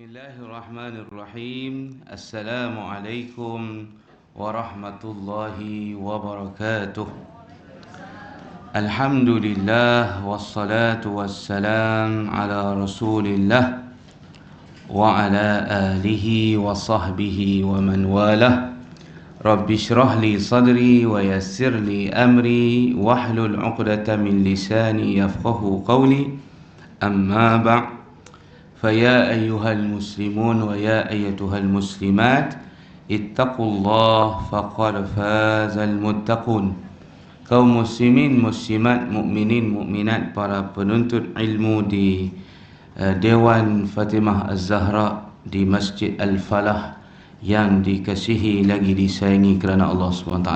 Bismillahirrahmanirrahim. Assalamualaikum warahmatullahi wabarakatuh. Alhamdulillah wassalatu wassalam ala Rasulillah wa ala alihi wa sahbihi wa man walah. Rabbi shrah li sadri wa yassir li amri wahlul 'uqdatam min lisani yafqahu qawli. Amma ba'd. فيا أيها المسلمون ويا أيتها المسلمات اتقوا الله فقد فاز المتقون. Kaum muslimin, muslimat, mukminin, mukminat, para penuntut ilmu di Dewan Fatimah Az-Zahra di Masjid Al-Falah yang dikasihi lagi disayangi kerana Allah SWT.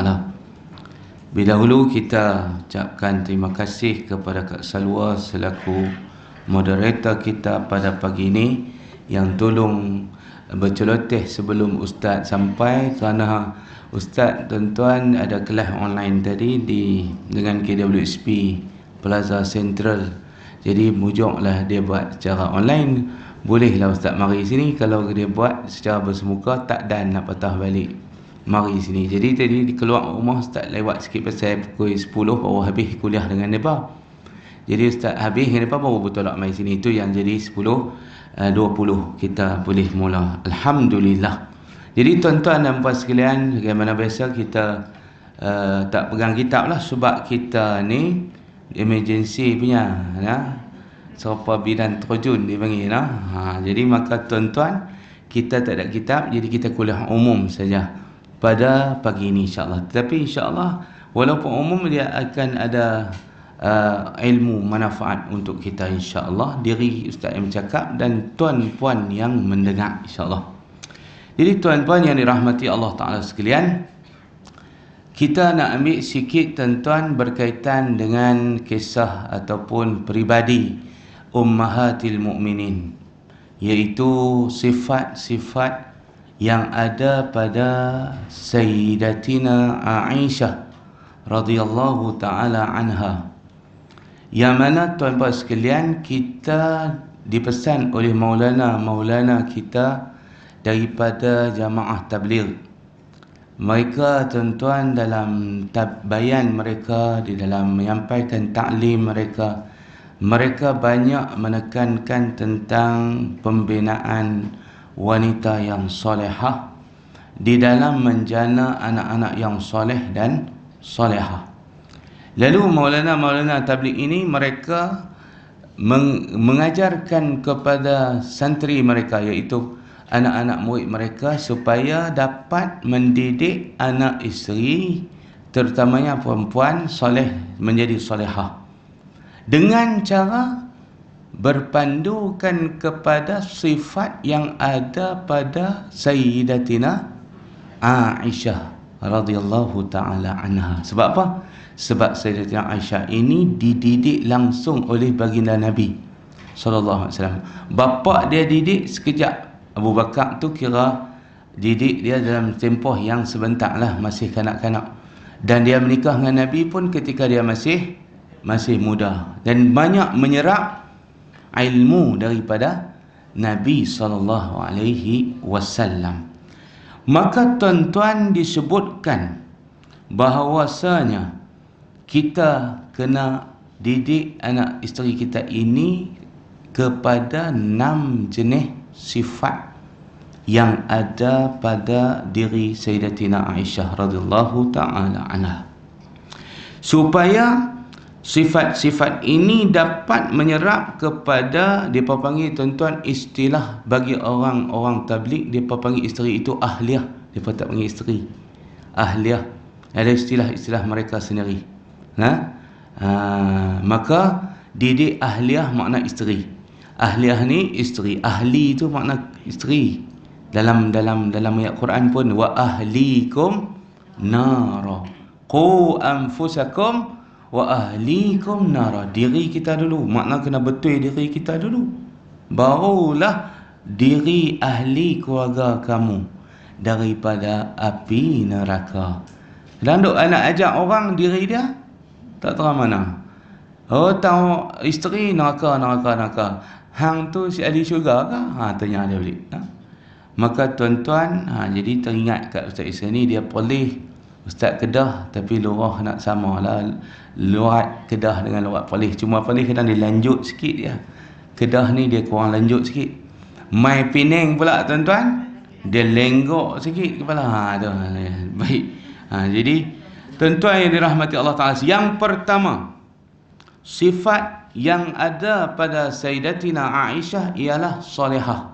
Bidahulu kita ucapkan terima kasih kepada Kak Salwa selaku moderator kita pada pagi ini yang tolong berceloteh sebelum Ustaz sampai, kerana Ustaz tuan-tuan ada kelas online tadi dengan KWSP Plaza Central. Jadi mujuklah dia buat secara online. Bolehlah Ustaz mari sini. Kalau dia buat secara bersemuka tak dan nak patah balik, mari sini. Jadi tadi keluar rumah Ustaz lewat sikit pasal pukul 10 baru habis kuliah dengan mereka. Jadi Ustaz habis dengan mereka baru bertolak mai sini. Itu yang jadi 10.20 kita boleh mula. Alhamdulillah. Jadi tuan-tuan dan puan sekalian, bagaimana biasa kita tak pegang kitab lah, sebab kita ni emergency punya serupa bidan terjun dipanggil jadi maka tuan-tuan kita tak ada kitab, jadi kita kuliah umum saja pada pagi ini insya-Allah. Tetapi insya-Allah walaupun umum dia akan ada ilmu manfaat untuk kita insya-Allah, diri Ustaz yang bercakap dan tuan-puan yang mendengar insya-Allah. Jadi tuan-puan yang dirahmati Allah Taala sekalian, kita nak ambil sikit tuan-tuan berkaitan dengan kisah ataupun peribadi ummahatil mukminin, iaitu sifat-sifat yang ada pada Sayyidatina Aisyah radhiyallahu taala anha, yang mana tuan-tuan sekalian kita dipesan oleh Maulana kita daripada jamaah tabligh. Mereka tuan-tuan dalam bayan mereka, di dalam menyampaikan taklim mereka, mereka banyak menekankan tentang pembinaan wanita yang solehah di dalam menjana anak-anak yang soleh dan solehah. Lalu Maulana tabligh ini mereka mengajarkan kepada santri mereka, iaitu anak-anak murid mereka, supaya dapat mendidik anak isteri, terutamanya perempuan, soleh menjadi solehah, dengan cara berpandukan kepada sifat yang ada pada Sayyidatina Aisyah radhiyallahu taala anha. Sebab apa? Sebab Sayyidatina Aisyah ini dididik langsung oleh baginda Nabi sallallahu alaihi wasallam. Bapa dia didik sekejap. Abu Bakar tu kira didik dia dalam tempoh yang sebentar lah, masih kanak-kanak. Dan dia menikah dengan Nabi pun ketika dia masih muda, dan banyak menyerap ilmu daripada Nabi sallallahu alaihi wasallam. Maka tuan-tuan disebutkan bahawasanya kita kena didik anak isteri kita ini kepada 6 jenis sifat yang ada pada diri Sayyidatina Aisyah radhiyallahu taala anha, supaya sifat-sifat ini dapat menyerap kepada, depa panggil tuan-tuan istilah bagi orang-orang tabligh, depa panggil isteri itu ahliyah. Depa tak panggil isteri, ahliyah. Ada istilah-istilah mereka sendiri. Maka didik ahliyah makna isteri. Ahliyah ni isteri, ahli itu makna isteri. Dalam ayat Quran pun, wa ahlikum nara qu anfusakum wa ahlikum nara. Diri kita dulu, makna kena betul diri kita dulu, barulah diri ahli keluarga kamu daripada api neraka. Dan duk anak ajak orang diri dia tak tahu mana. Oh, tahu isteri neraka. hang tu si ahli syurga ke? Tanya dia balik. Maka tuan-tuan, jadi teringat kat Ustaz Isa ni, dia polis Ustaz Kedah, tapi lurah nak samalah. Luat Kedah dengan luat polis. Cuma polis kadang dia lanjut sikit dia. Kedah ni dia kurang lanjut sikit. Mai Penang pula tuan-tuan, dia lenggok sikit kepala. Baik. Jadi tuan-tuan yang dirahmati Allah Ta'ala, yang pertama, sifat yang ada pada Sayyidatina Aisyah ialah solehah.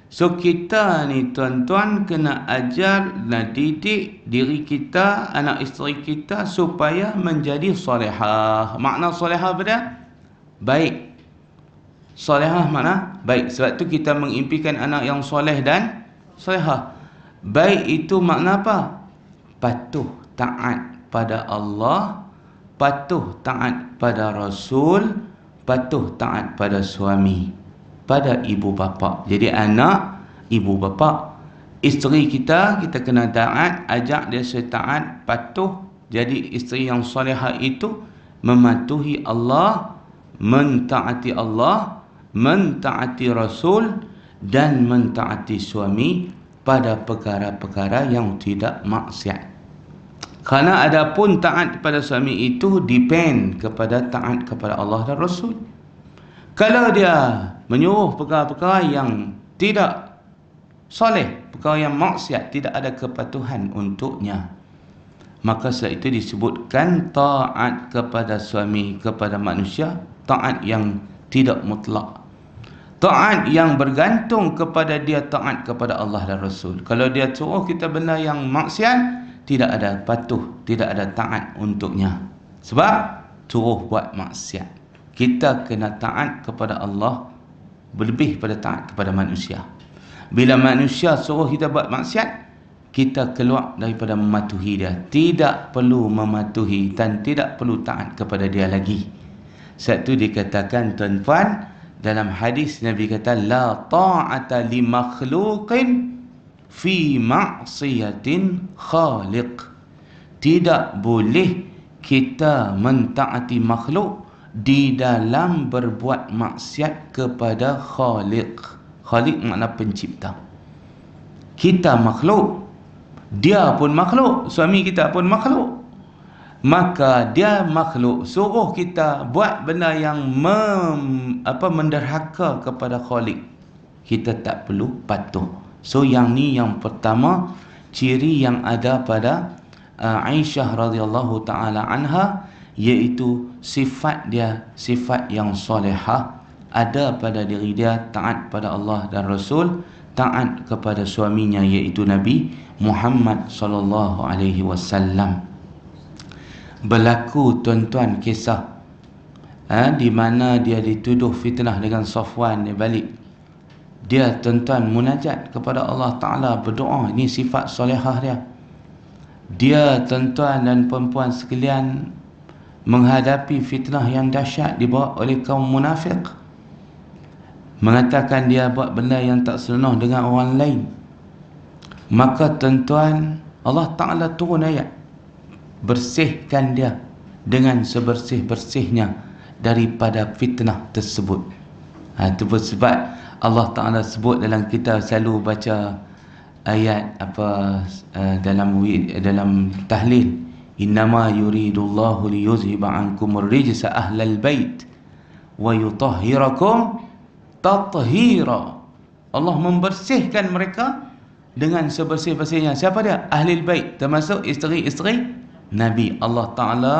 So kita ni tuan-tuan kena ajar dan didik diri kita, anak isteri kita supaya menjadi solehah. Makna solehah apa dia? Baik. Solehah makna baik. Sebab tu kita mengimpikan anak yang soleh dan solehah. Baik itu makna apa? Patuh taat pada Allah, patuh taat pada Rasul, patuh taat pada suami, pada ibu bapa. Jadi anak, ibu bapa, isteri kita kena taat, ajak dia supaya taat, patuh. Jadi isteri yang solehah itu mematuhi Allah, mentaati Allah, mentaati Rasul, dan mentaati suami pada perkara-perkara yang tidak maksiat. Kerana adapun taat kepada suami itu depend kepada taat kepada Allah dan Rasul. Kalau dia menyuruh perkara-perkara yang tidak soleh, perkara yang maksiat, tidak ada kepatuhan untuknya, maka setelah itu disebutkan taat kepada suami, kepada manusia, taat yang tidak mutlak, taat yang bergantung kepada dia taat kepada Allah dan Rasul. Kalau dia suruh kita benda yang maksiat, tidak ada patuh, tidak ada taat untuknya, sebab suruh buat maksiat. Kita kena taat kepada Allah berlebih pada taat kepada manusia. Bila manusia suruh kita buat maksiat, kita keluar daripada mematuhi dia. Tidak perlu mematuhi dan tidak perlu taat kepada dia lagi. Sebab itu dikatakan tuan-tuan, dalam hadis Nabi kata, la ta'ata li makhluqin fi ma'siyatin khaliq. Tidak boleh kita mentaati makhluk di dalam berbuat maksiat kepada Khaliq. Khaliq makna pencipta. Kita makhluk, dia pun makhluk, suami kita pun makhluk. Maka dia makhluk, suruh kita buat benda yang menderhaka kepada Khaliq, kita tak perlu patuh. So yang ni yang pertama, ciri yang ada pada Aisyah radhiyallahu taala anha, iaitu sifat dia, sifat yang solehah ada pada diri dia, taat pada Allah dan Rasul, taat kepada suaminya iaitu Nabi Muhammad sallallahu alaihi wasallam. Berlaku tuan-tuan kisah di mana dia dituduh fitnah dengan Safwan. Dia balik, dia tuan-tuan munajat kepada Allah Ta'ala, berdoa. Ini sifat solehah dia. Dia tuan-tuan dan perempuan sekalian menghadapi fitnah yang dahsyat dibawa oleh kaum munafik, mengatakan dia buat benda yang tak senonoh dengan orang lain. Maka tuan-tuan, Allah Ta'ala turun ayat, bersihkan dia dengan sebersih-bersihnya daripada fitnah tersebut. Itu sebab Allah Ta'ala sebut dalam kita selalu baca ayat dalam tahlil, innama yuridullahu liyuzhiba ankumur rijsa ahlal bait wa yutahhirakum tathira. Allah membersihkan mereka dengan sebersih-bersihnya. Siapa dia? Ahlul bait, termasuk isteri-isteri Nabi. Allah Ta'ala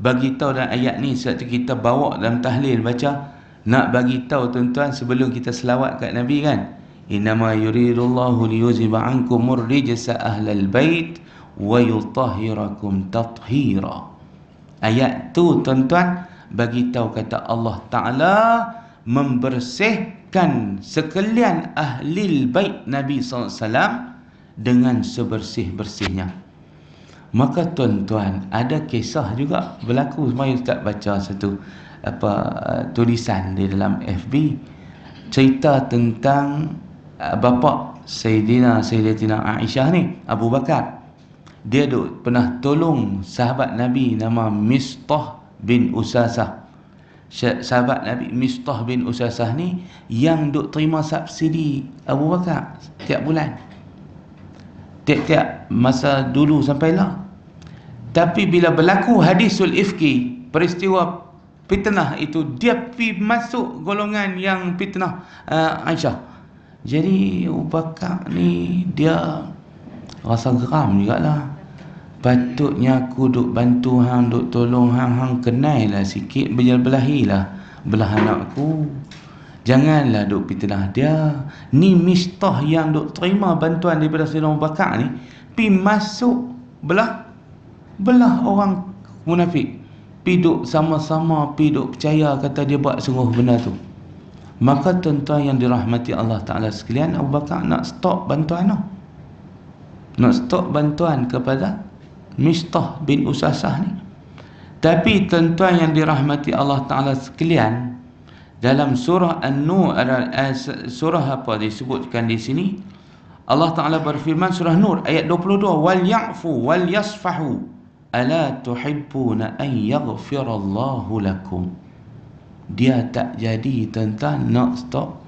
bagi tahu dalam ayat ni, sebab tu kita bawa dalam tahlil baca, nak bagi tahu tuan-tuan sebelum kita selawat kat Nabi kan, innama yuridullahu liyuzhiba ankumur rijsa ahlal bait wa yutahhirakum tathira. Ayat tu tuan-tuan bagi tahu kata Allah Ta'ala membersihkan sekalian ahli bait Nabi SAW dengan sebersih-bersihnya. Maka tuan-tuan, ada kisah juga berlaku. Mari Ustaz baca satu tulisan di dalam FB, cerita tentang bapa Sayyidatina Aisyah ni, Abu Bakar. Dia pernah tolong sahabat Nabi nama Mistah bin Usasah. sahabat Nabi Mistah bin Usasah ni yang duk terima subsidi Abu Bakar tiap bulan, tiap-tiap masa dulu sampailah. Tapi bila berlaku hadisul ifki, peristiwa fitnah itu, dia pergi masuk golongan yang fitnah Aisyah. Jadi Abu Bakar ni dia rasa geram jugalah. Patutnya aku duk bantu hang, duk tolong hang, hang kenailah sikit, belahilah belah anakku. Janganlah duk fitnah dia. Ni Mistah yang duk terima bantuan daripada Sayyidina Abu Bakar ni, pi masuk belah orang munafik, pi duk sama-sama, pi duk percaya kata dia buat sungguh benar tu. Maka tuan-tuan yang dirahmati Allah Ta'ala sekalian, Abu Bakar nak stop bantuan tu, nak stop bantuan kepada Mistah bin Usasah ni. Tapi tuan-tuan yang dirahmati Allah Ta'ala sekalian, dalam surah An-Nur, surah apa disebutkan di sini, Allah Ta'ala berfirman, surah Nur ayat 22, wal ya'fu wal yasfahu ala tuhibbuna an yaghfirallahu lakum. Dia tak jadi tuan-tuan nak stop,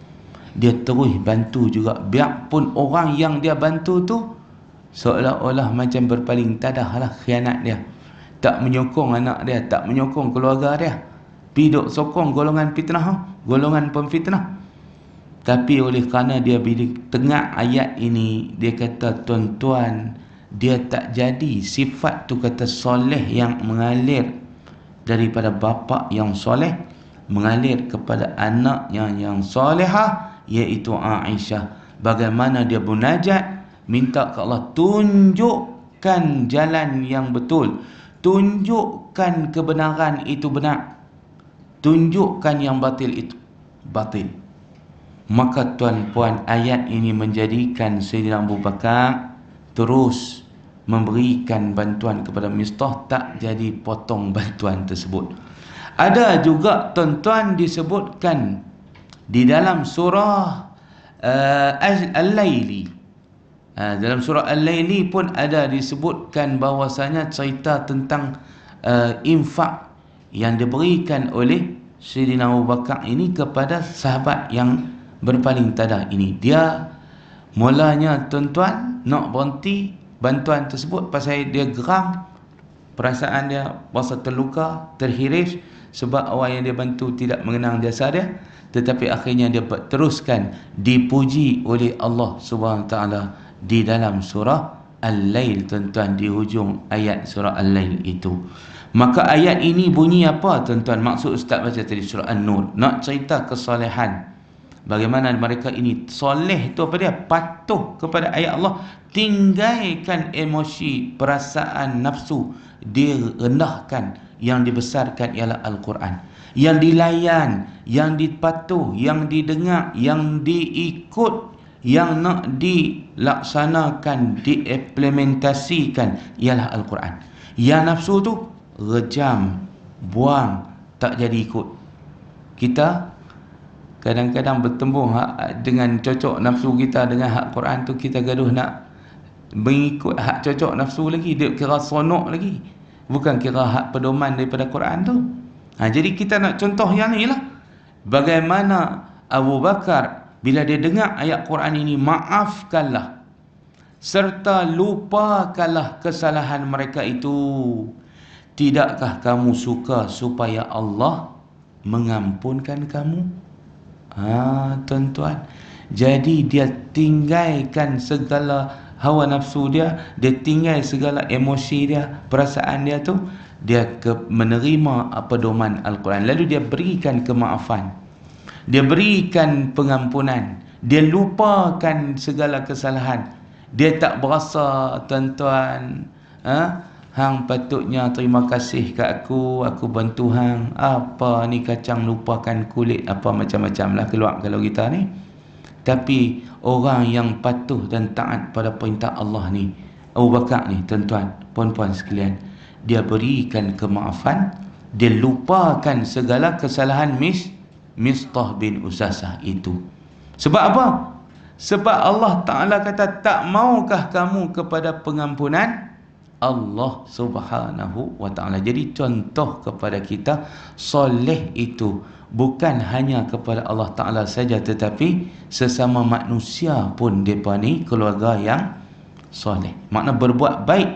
dia terus bantu juga, biarpun orang yang dia bantu tu seolah-olah macam berpaling tadah lah, khianat dia, tak menyokong anak dia, tak menyokong keluarga dia, piduk sokong golongan fitnah, golongan pemfitnah. Tapi oleh kerana dia bila tengah ayat ini, dia kata tuan-tuan, dia tak jadi sifat tu, kata soleh yang mengalir daripada bapa yang soleh mengalir kepada anaknya yang solehah, iaitu Aisyah. Bagaimana dia munajat minta ke Allah, tunjukkan jalan yang betul, tunjukkan kebenaran itu benar, tunjukkan yang batil itu batil. Maka tuan-puan, ayat ini menjadikan Sayyidina Abu Bakar terus memberikan bantuan kepada Mistah, tak jadi potong bantuan tersebut. Ada juga tuan-tuan disebutkan di dalam surah Al-Laili. Dalam surah Al-Laili pun ada disebutkan bahwasanya cerita tentang infak yang diberikan oleh Sayyidina Abu Bakar ini kepada sahabat yang berpaling tadah ini. Dia mulanya tuan-tuan nak berhenti bantuan tersebut pasal dia geram, perasaan dia rasa terluka, terhiris sebab orang yang dia bantu tidak mengenang jasa dia. Tetapi akhirnya dia teruskan dipuji oleh Allah Subhanahu Wa Taala di dalam surah Al-Lail, tuan-tuan, di hujung ayat surah Al-Lail itu. Maka ayat ini bunyi apa tuan-tuan? Maksud Ustaz baca tadi surah An-Nur, nak cerita kesalehan, bagaimana mereka ini soleh tu apa dia? Patuh kepada ayat Allah, tinggalkan emosi, perasaan, nafsu, direndahkan. Yang dibesarkan ialah Al-Quran, yang dilayan, yang dipatuh, yang didengar, yang diikut, yang nak dilaksanakan, diimplementasikan ialah Al-Quran. Yang nafsu tu rejam, buang, tak jadi ikut. Kita kadang-kadang bertembung dengan cocok nafsu kita dengan hak Quran tu, kita gaduh nak mengikut hak cocok nafsu lagi, dia kira sonok lagi, bukan kira hak pedoman daripada Quran tu. Jadi kita nak contoh yang ni lah, bagaimana Abu Bakar bila dia dengar ayat Quran ini, maafkanlah serta lupakanlah kesalahan mereka itu. Tidakkah kamu suka supaya Allah mengampunkan kamu? Tuan-tuan, jadi dia tinggalkan segala hawa nafsu dia, dia tinggal segala emosi dia, perasaan dia tu, dia menerima pedoman Al-Quran. Lalu dia berikan kemaafan, dia berikan pengampunan, dia lupakan segala kesalahan. Dia tak berasa tuan-tuan, hang patutnya terima kasih kat aku bantu hang, apa ni kacang lupakan kulit, apa macam-macam lah keluar kalau kita ni. Tapi orang yang patuh dan taat pada perintah Allah ni, Abu Bakar ni tuan-tuan, puan-puan sekalian, dia berikan kemaafan, dia lupakan segala kesalahan Mistah bin Usasah itu. Sebab apa? Sebab Allah Ta'ala kata, tak maukah kamu kepada pengampunan? Allah Subhanahu wa ta'ala. Jadi contoh kepada kita, soleh itu bukan hanya kepada Allah Ta'ala saja, tetapi sesama manusia pun mereka ni keluarga yang soleh. Makna berbuat baik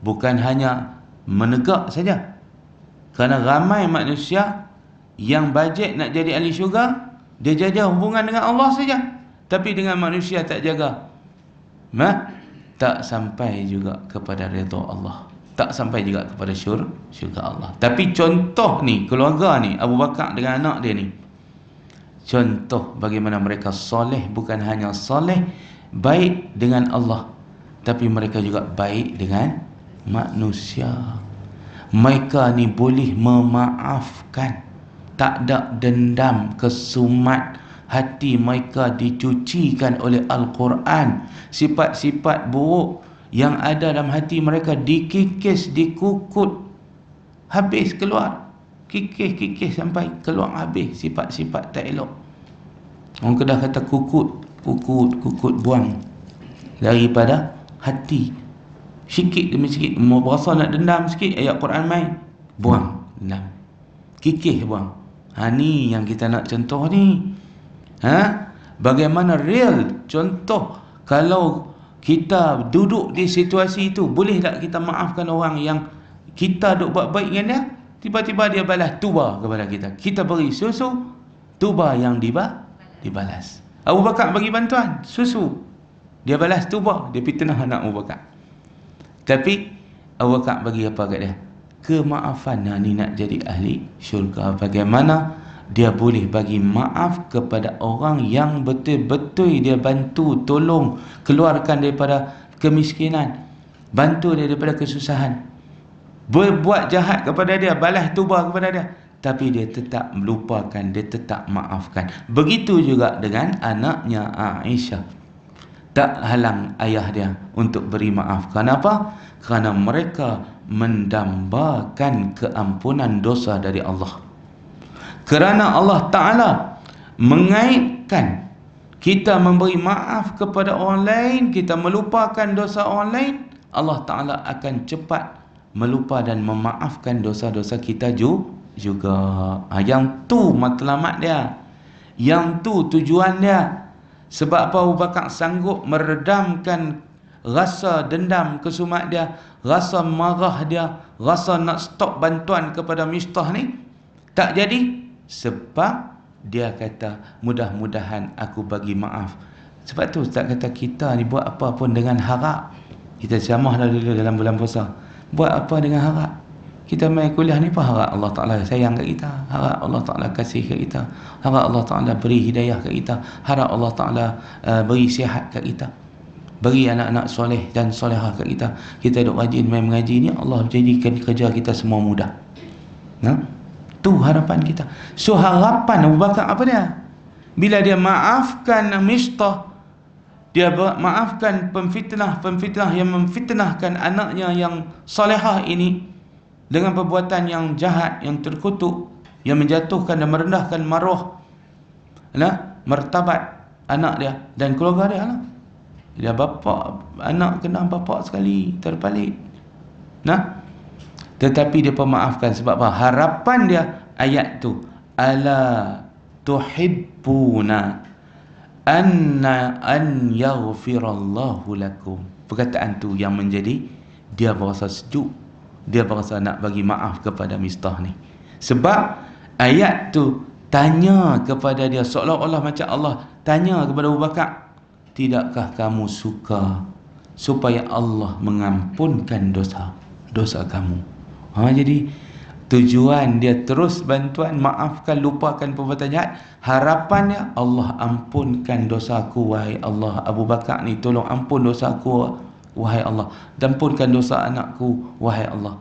bukan hanya menegak saja. Kerana ramai manusia yang bajet nak jadi ahli syurga, dia jaga hubungan dengan Allah saja, tapi dengan manusia tak jaga, tak sampai juga kepada redha Allah, tak sampai juga kepada syurga Allah. Tapi contoh ni, keluarga ni, Abu Bakar dengan anak dia ni, contoh bagaimana mereka soleh, bukan hanya soleh baik dengan Allah, tapi mereka juga baik dengan manusia. Mereka ni boleh memaafkan, tak ada dendam, kesumat, hati mereka dicucikan oleh Al-Quran. Sifat-sifat buruk yang ada dalam hati mereka dikikis, dikukut, habis keluar. Kikis sampai keluar habis sifat-sifat tak elok. Orang Kedah kata kukut, buang daripada hati. Sikit demi sikit, mau berasa nak dendam sikit, ayat Quran main, buang, dendam, kikis, buang. Ni yang kita nak contoh ni. Bagaimana real contoh, kalau kita duduk di situasi itu, boleh tak kita maafkan orang yang kita duk buat baik dengan dia, tiba-tiba dia balas tuba kepada kita, kita beri susu, tuba yang dibalas. Abu Bakar bagi bantuan susu, dia balas tuba, dia fitnah anak Abu Bakar. Tapi Abu Bakar bagi apa kat dia? Kemaafan. Ni nak jadi ahli syurga. Bagaimana dia boleh bagi maaf kepada orang yang betul-betul dia bantu, tolong, keluarkan daripada kemiskinan, bantu dia daripada kesusahan, berbuat jahat kepada dia, balas tuba kepada dia, tapi dia tetap melupakan, dia tetap maafkan. Begitu juga dengan anaknya Aisyah, tak halang ayah dia untuk beri maaf. Kenapa? Kerana mereka mendambakan keampunan dosa dari Allah. Kerana Allah Ta'ala mengaitkan kita memberi maaf kepada orang lain, kita melupakan dosa orang lain, Allah Ta'ala akan cepat melupa dan memaafkan dosa-dosa kita juga. Yang tu matlamat dia, yang tu tujuan dia. Sebab apa Abu Bakar sanggup meredamkan rasa dendam, kesumat dia, rasa marah dia, rasa nak stop bantuan kepada Mistah ni, tak jadi. Sebab dia kata, mudah-mudahan aku bagi maaf. Sebab tu Ustaz kata, kita ni buat apa pun dengan harap. Kita ceramah dulu dalam bulan puasa, buat apa dengan harap. Kita main kuliah ni apa harap Allah Ta'ala sayang kat kita, harap Allah Ta'ala kasih kat kita, harap Allah Ta'ala beri hidayah kat kita, harap Allah Ta'ala beri sihat kat kita, beri anak-anak soleh dan solehah kat kita. Kita duk rajin main mengaji ni, Allah jadikan kerja kita semua mudah. Tu harapan kita. So harapan Abu Bakar apa dia? Bila dia maafkan Mistah, dia maafkan pemfitnah yang memfitnahkan anaknya yang solehah ini dengan perbuatan yang jahat, yang terkutuk, yang menjatuhkan dan merendahkan maruah, martabat anak dia dan keluarga dia lah. Dia anak kena bapa sekali, terpalit. Tetapi dia pemaafkan. Sebab apa? Harapan dia ayat tu, ala tuhibbuna an yaghfirallahu lakum. Perkataan tu yang menjadi dia berasa sejuk, dia berasa nak bagi maaf kepada Mistah ni. Sebab ayat tu tanya kepada dia, seolah-olah macam Allah tanya kepada Abu Bakar, tidakkah kamu suka supaya Allah mengampunkan dosa kamu? Jadi tujuan dia terus bantuan, maafkan, lupakan perbuatan jahat. Harapannya, Allah ampunkan dosaku wahai Allah. Abu Bakar ni tolong ampun dosaku wahai Allah, dan ampunkan dosa anakku wahai Allah,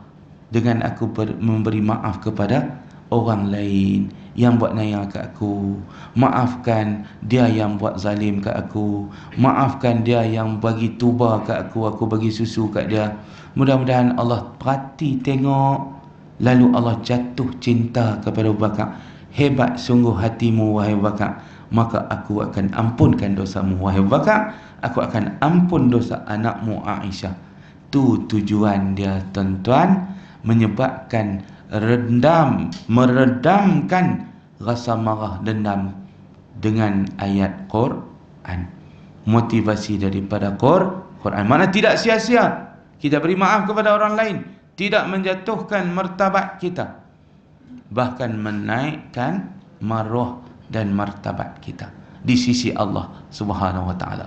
dengan aku memberi maaf kepada orang lain yang buat naya kat aku. Maafkan dia yang buat zalim kat aku, maafkan dia yang bagi tuba kat aku bagi susu kat dia. Mudah-mudahan Allah perhati tengok, lalu Allah jatuh cinta kepada Abu Bakar. Hebat sungguh hatimu wahai Abu Bakar, maka aku akan ampunkan dosamu wahai Abu Bakar, aku akan ampun dosa anakmu Aisyah. Tu tujuan dia tuan-tuan, menyebabkan meredamkan rasa marah dendam dengan ayat Quran. Motivasi daripada Quran. Mana tidak sia-sia kita beri maaf kepada orang lain, tidak menjatuhkan martabat kita, bahkan menaikkan maruah dan martabat kita di sisi Allah Subhanahu wa taala.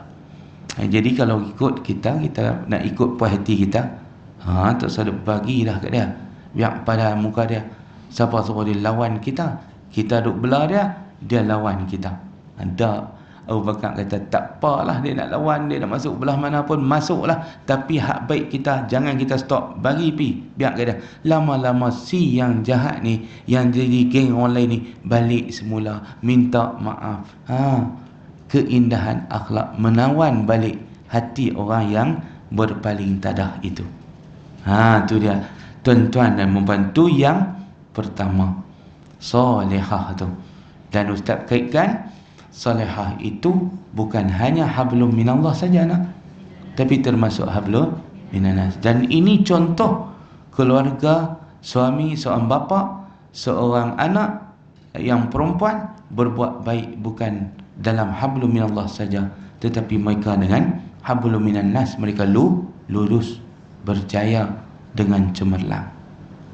Jadi kalau ikut kita nak ikut puas hati kita, tak usah bagilah kat dia. Biar pada muka dia, siapa-siapa dia lawan kita, kita duk belah dia lawan kita. Ada Abu Bakar kata, tak apalah dia nak lawan, dia nak masuk belah mana pun masuklah, tapi hak baik kita jangan kita stop, bagi pi, biar dia. Lama-lama si yang jahat ni, yang jadi geng orang lain ni, balik semula minta maaf. Keindahan akhlak menawan balik hati orang yang berpaling tadah itu. Tu dia tuan-tuan dan membantu yang pertama, solehah tu. Dan ustaz kaitkan solehah itu bukan hanya hablum minallah saja nak, tapi termasuk hablum minanas. Dan ini contoh keluarga, suami, seorang bapa, seorang anak yang perempuan berbuat baik bukan dalam hablum minallah saja, tetapi mereka dengan hablum minanas, mereka lurus berjaya dengan cemerlang.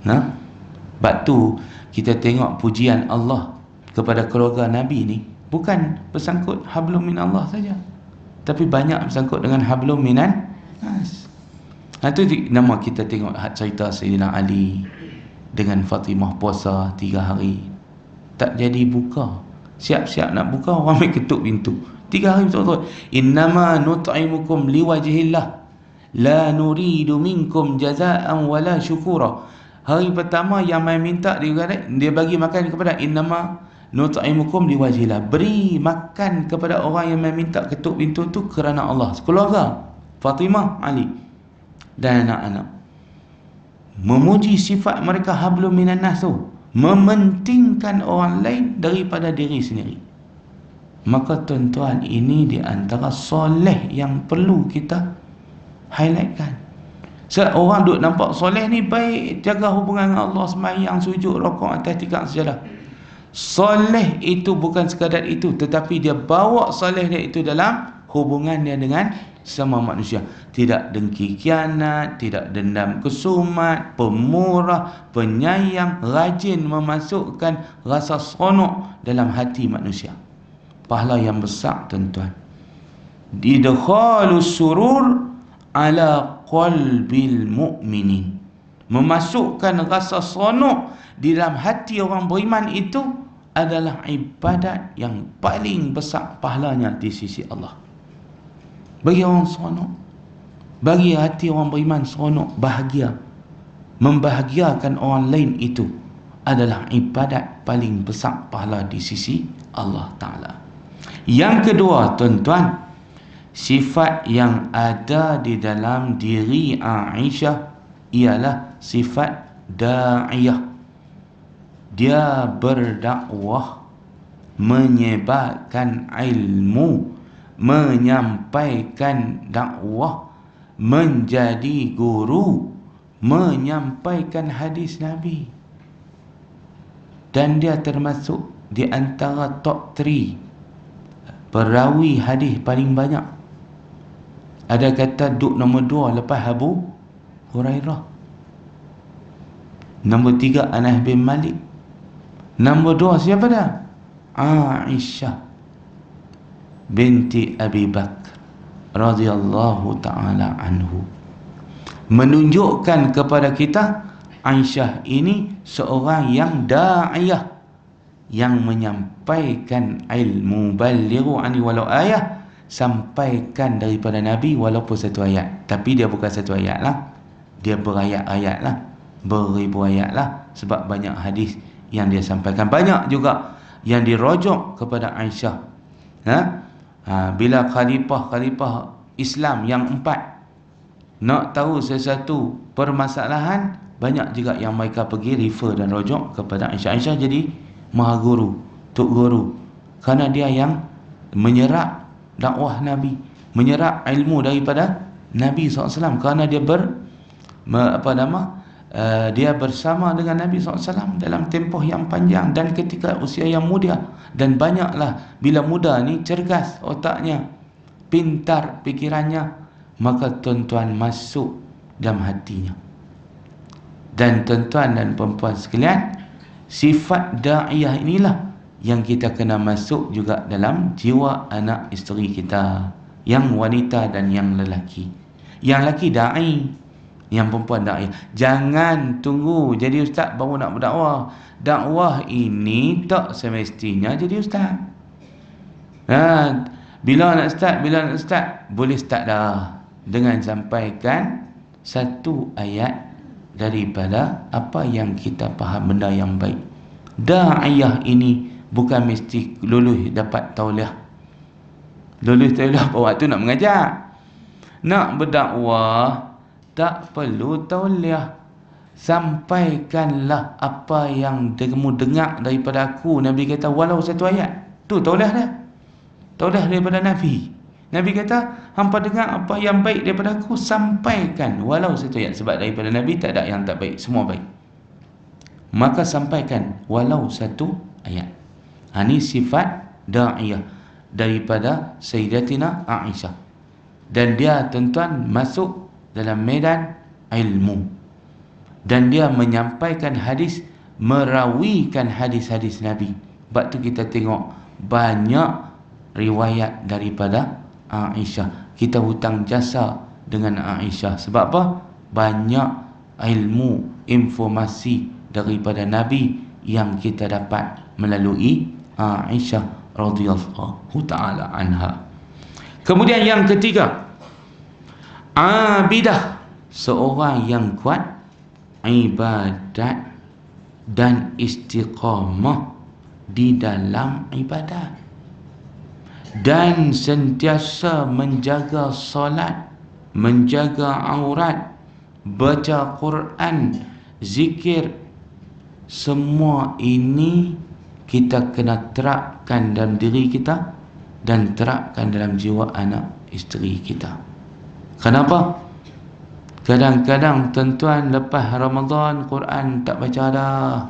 Sebab tu kita tengok pujian Allah kepada keluarga Nabi ni bukan bersangkut hablum minallah saja, tapi banyak bersangkut dengan hablum minan nas. Itu nama kita tengok cerita Sayyidina Ali dengan Fatimah puasa 3 hari, tak jadi buka. Siap-siap nak buka, orang main ketuk pintu 3 hari betul-betul. Innama nut'imukum liwajhillah la nuridu minkum jazaan wala syukura. Hari pertama yang main minta dia bagi makan kepada innama nut'imukum liwajhillah, beri makan kepada orang yang main minta ketuk pintu tu kerana Allah. Keluarga Fatimah, Ali dan anak-anak memuji sifat mereka hablum minan nas tu, mementingkan orang lain daripada diri sendiri. Maka tuan-tuan, ini di antara soleh yang perlu kita highlightkan. Orang duk nampak soleh ni baik, jaga hubungan dengan Allah, sembahyang, sujud, rakaat atas tikar sejadah. Soleh itu bukan sekadar itu, tetapi dia bawa soleh dia itu dalam hubungan dia dengan sama manusia. Tidak dengki khianat, tidak dendam kesumat, pemurah, penyayang, rajin memasukkan rasa seronok dalam hati manusia. Pahala yang besar tuan-tuan. Idkhalus surur ala qalbil mu'minin, memasukkan rasa seronok di dalam hati orang beriman itu adalah ibadat yang paling besar pahalanya di sisi Allah. Bagi orang seronok, bagi hati orang beriman seronok, bahagia, membahagiakan orang lain, itu adalah ibadat paling besar pahala di sisi Allah Ta'ala. Yang kedua tuan-tuan, sifat yang ada di dalam diri Aisyah ialah sifat da'iyah. Dia berdakwah, menyebarkan ilmu, menyampaikan dakwah, menjadi guru, menyampaikan hadis Nabi. Dan dia termasuk di antara top 3 perawi hadis paling banyak. Ada kata duduk nombor 2 lepas Abu Hurairah. Nombor 3 Anas bin Malik. Nombor 2 siapa dah? Aisyah binti Abi Bakar radhiyallahu ta'ala anhu. Menunjukkan kepada kita Aisyah ini seorang yang da'iyah, yang menyampaikan ilmu, balighu ani walau ayah, sampaikan daripada Nabi walaupun satu ayat. Tapi dia bukan satu ayat lah, dia berayat-ayat lah, beribu ayat lah, sebab banyak hadis yang dia sampaikan. Banyak juga yang dirujuk kepada Aisyah. Bila khalifah Islam yang 4 nak tahu sesuatu permasalahan, banyak juga yang mereka pergi refer dan rujuk kepada Aisyah. Aisyah jadi maha guru, tok guru, kerana dia yang menyerap dakwah Nabi, menyerap ilmu daripada Nabi SAW, kerana dia dia bersama dengan Nabi SAW dalam tempoh yang panjang dan ketika usia yang muda. Dan banyaklah bila muda ni cergas otaknya, pintar pikirannya, maka tuan-tuan masuk dalam hatinya. Dan tuan-tuan dan perempuan sekalian, sifat da'iyah inilah yang kita kena masuk juga dalam jiwa anak isteri kita, yang wanita dan yang lelaki. Yang lelaki da'i, yang perempuan da'iyah. Jangan tunggu jadi ustaz baru nak berdakwah. Dakwah ini tak semestinya jadi ustaz. Bila nak start, boleh start dah dengan sampaikan satu ayat daripada apa yang kita faham, benda yang baik. Da'iyah ini bukan mesti lulus dapat tauliah. Lulus tauliah waktu nak mengajar. Nak berdakwah tak perlu tauliah. Sampaikanlah apa yang kamu dengar daripada aku. Nabi kata walau satu ayat. Tu tauliah dah. Tauliah daripada Nabi. Nabi kata, hampa dengar apa yang baik daripada aku, sampaikan walau satu ayat. Sebab daripada Nabi tak ada yang tak baik, semua baik. Maka sampaikan walau satu ayat. Ini sifat da'iyah daripada Sayyidatina Aisyah. Dan dia tuan-tuan masuk dalam medan ilmu. Dan dia menyampaikan hadis, merawikan hadis-hadis Nabi. Sebab tu kita tengok banyak riwayat daripada Aisyah. Kita hutang jasa dengan Aisyah. Sebab apa? Banyak ilmu, informasi daripada Nabi yang kita dapat melalui Aisyah radhiyallahu ta'ala anha. Kemudian yang ketiga, abidah, seorang yang kuat ibadat dan istiqamah di dalam ibadat, dan sentiasa menjaga solat, menjaga aurat, baca Quran, zikir. Semua ini kita kena terapkan dalam diri kita dan terapkan dalam jiwa anak isteri kita. Kenapa? Kadang-kadang tuan-tuan lepas Ramadan Quran tak baca dah.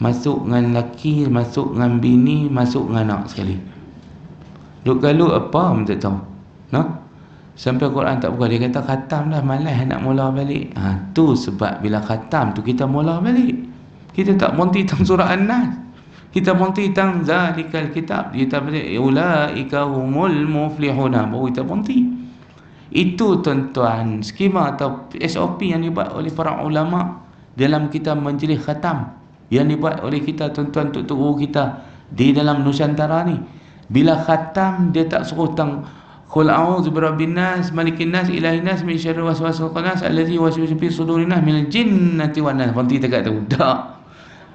Masuk dengan laki, masuk dengan bini, masuk dengan anak sekali. Duk galu apa pun tak tahu. Sampai Quran tak buka, dia kata khatam dah, malas nak mula balik. Tu sebab bila khatam tu kita mula balik. Kita tak monti tentang surah An-Nas. Kita monti tentang zalikal kitab. Kita baca ulaika humul muflihuna, baru kita monti. Itu tuan-tuan skema atau SOP yang dibuat oleh para ulama dalam kita majlis khatam, yang dibuat oleh kita tuan-tuan tok-tok guru kita di dalam Nusantara ni. Bila khatam dia tak suruh tang qul a'udzu birabbin nas malikin nas ilahin nas min syarri waswasil khannas allazi yuwaswisu fi sudurin nas minal jinnati wan nas. Berhenti dekat tu. Tak.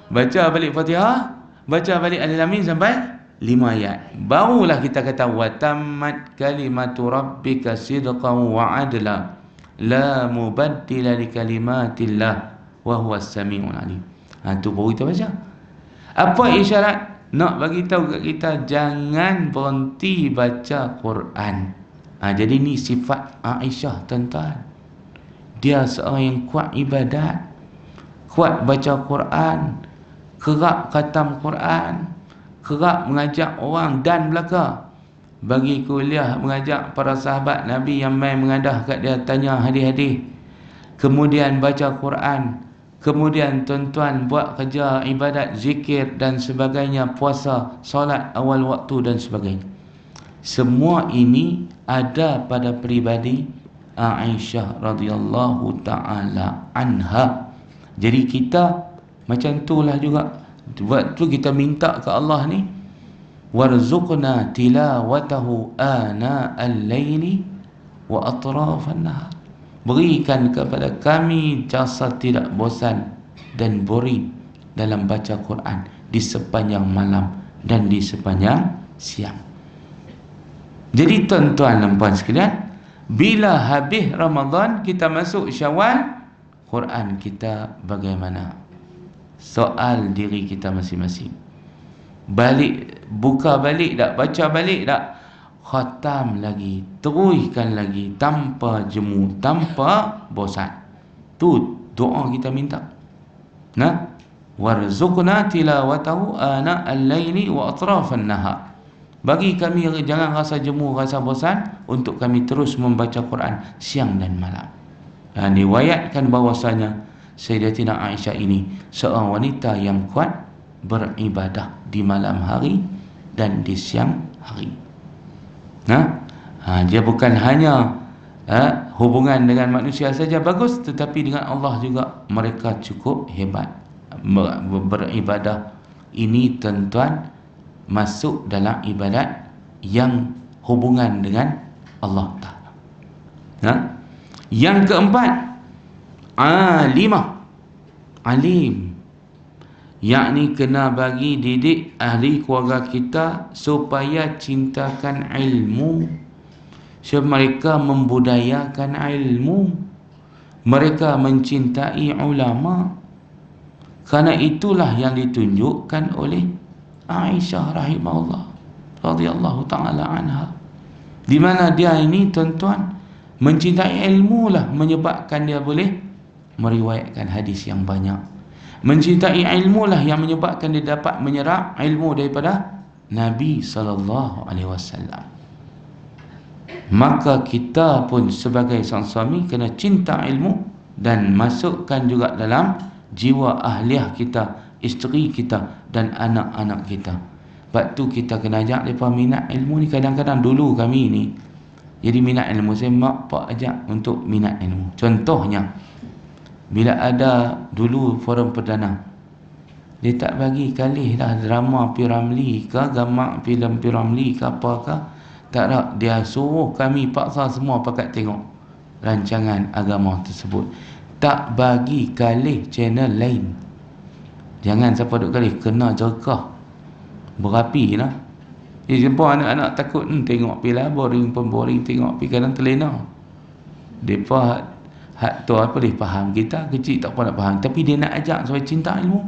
Baca balik Fatihah, baca balik Al-Lamin sampai 5 ayat. Barulah kita kata wa tammat kalimatu rabbika sidqan wa adla la mubaddila li kalimatillah wa huwas samiul alim. Tu baru kita baca. Apa isyarat? Nak bagi tahu kat kita jangan berhenti baca Quran. Jadi ni sifat Aisyah tuan-tuan. Dia seorang yang kuat ibadat, kuat baca Quran, kerap khatam Quran, kerap mengajak orang dan belaka. Bagi kuliah mengajak para sahabat Nabi yang main mengadah kat dia, tanya hadis-hadis. Kemudian baca Quran. Kemudian tuan-tuan buat kerja ibadat, zikir dan sebagainya, puasa, solat awal waktu dan sebagainya. Semua ini ada pada peribadi Aisyah radhiyallahu ta'ala anha. Jadi kita macam itulah juga. Waktu kita minta ke Allah ni, warzuqna tilawatahu ana al-laili wa atrafan nahar. Berikan kepada kami jasa tidak bosan dan boring dalam baca Quran di sepanjang malam dan di sepanjang siang. Jadi tuan-tuan dan puan sekalian, bila habis Ramadan kita masuk Syawal, Quran kita bagaimana? Soal diri kita masing-masing. Balik, buka balik tak? Baca balik tak? Khatam lagi, teruskan lagi tanpa jemu, tanpa bosan. Tu doa kita minta. Nah, warzuqna tilawatahu ana al-laili wa atrafan nahar. Bagi kami jangan rasa jemu, rasa bosan untuk kami terus membaca Quran siang dan malam. Dan diriwayatkan bahwasanya Sayyidatina Aisyah ini seorang wanita yang kuat beribadah di malam hari dan di siang hari. Dia bukan hanya hubungan dengan manusia saja bagus, tetapi dengan Allah juga mereka cukup hebat beribadah. Ini tuan-tuan masuk dalam ibadat yang hubungan dengan Allah Ta'ala. Yang keempat, alimah, alim, yakni kena bagi didik ahli keluarga kita supaya cintakan ilmu, mereka membudayakan ilmu, mereka mencintai ulama. Karena itulah yang ditunjukkan oleh Aisyah rahimahullah radhiyallahu ta'ala anha, di mana dia ini tuan-tuan mencintai ilmu lah menyebabkan dia boleh meriwayatkan hadis yang banyak. Mencintai ilmu lah yang menyebabkan dia dapat menyerap ilmu daripada Nabi SAW. Maka kita pun sebagai sang suami kena cinta ilmu dan masukkan juga dalam jiwa ahliah kita, isteri kita dan anak-anak kita. Sebab tu kita kena ajak mereka minat ilmu ni. Kadang-kadang dulu kami ni jadi minat ilmu, saya mak pak ajak untuk minat ilmu. Contohnya, bila ada dulu forum perdana, dia tak bagi kalih dah drama P.Ramlee ke, gambar filem P.Ramlee ke apakah, tak ada. Dia suruh kami paksa semua pakat tengok rancangan agama tersebut. Tak bagi kalih channel lain. Jangan siapa duk kalih, kena jerkah berapi lah. Dia jumpa anak-anak takut tengok pi lah, boring pun boring tengok pi, kadang terlena. Depa hak tu apa dia faham, kita kecil tak apa nak faham, tapi dia nak ajak supaya cinta ilmu.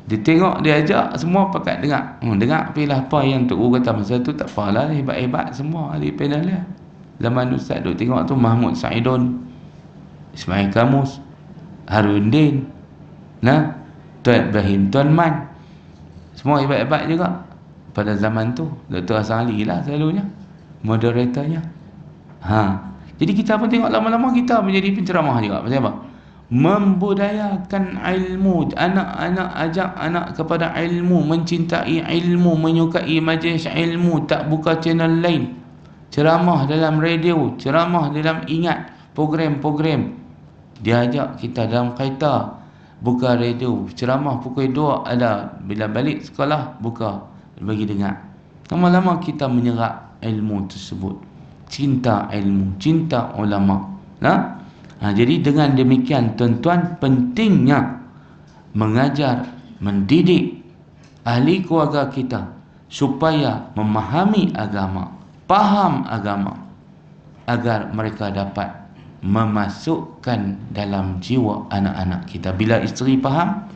Dia tengok, dia ajak semua pakat dengar. Dengar pi lah apa yang Tok Guru kata masa tu, tak apalah, hebat-hebat semua ahli panel dia. Zaman Ustaz duk tengok tu Mahmud Saidon, Ismail Kamus, Harundin, Tuan Ibrahim Tuan Man, semua hebat-hebat juga pada zaman tu. Dr. Hasan Ali lah selalunya moderatornya. Jadi kita pun tengok lama-lama kita menjadi penceramah juga. Pasal apa? Membudayakan ilmu. Anak-anak ajak anak kepada ilmu, mencintai ilmu, menyukai majlis ilmu, tak buka channel lain. Ceramah dalam radio, ceramah dalam ingat program-program. Dia ajak kita dalam kereta, buka radio, ceramah pukul 2 ada, bila balik sekolah buka bagi dengar. Lama-lama kita menyerap ilmu tersebut, cinta ilmu, cinta ulama. Jadi dengan demikian tuan-tuan, pentingnya mengajar, mendidik ahli keluarga kita supaya memahami agama, faham agama, agar mereka dapat memasukkan dalam jiwa anak-anak kita. Bila isteri faham,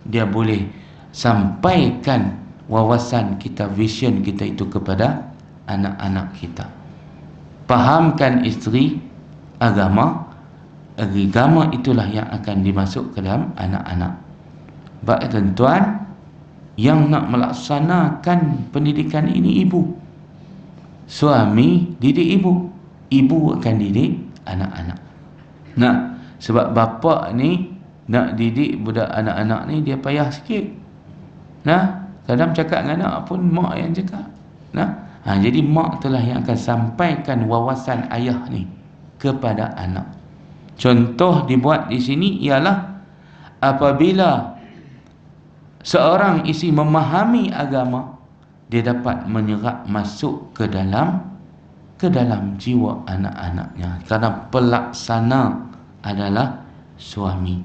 dia boleh sampaikan wawasan kita, vision kita itu kepada anak-anak kita. Fahamkan isteri agama, agama itulah yang akan dimasuk ke dalam anak-anak. Baik tuan-tuan, yang nak melaksanakan pendidikan ini ibu. Suami didik ibu, ibu akan didik anak-anak. Sebab bapa ni nak didik budak anak-anak ni dia payah sikit. Kadang cakap dengan anak pun mak yang cakap. Jadi mak itulah yang akan sampaikan wawasan ayah ni kepada anak. Contoh dibuat di sini ialah apabila seorang isteri memahami agama, dia dapat menyerap masuk ke dalam jiwa anak-anaknya. Kerana pelaksana adalah suami,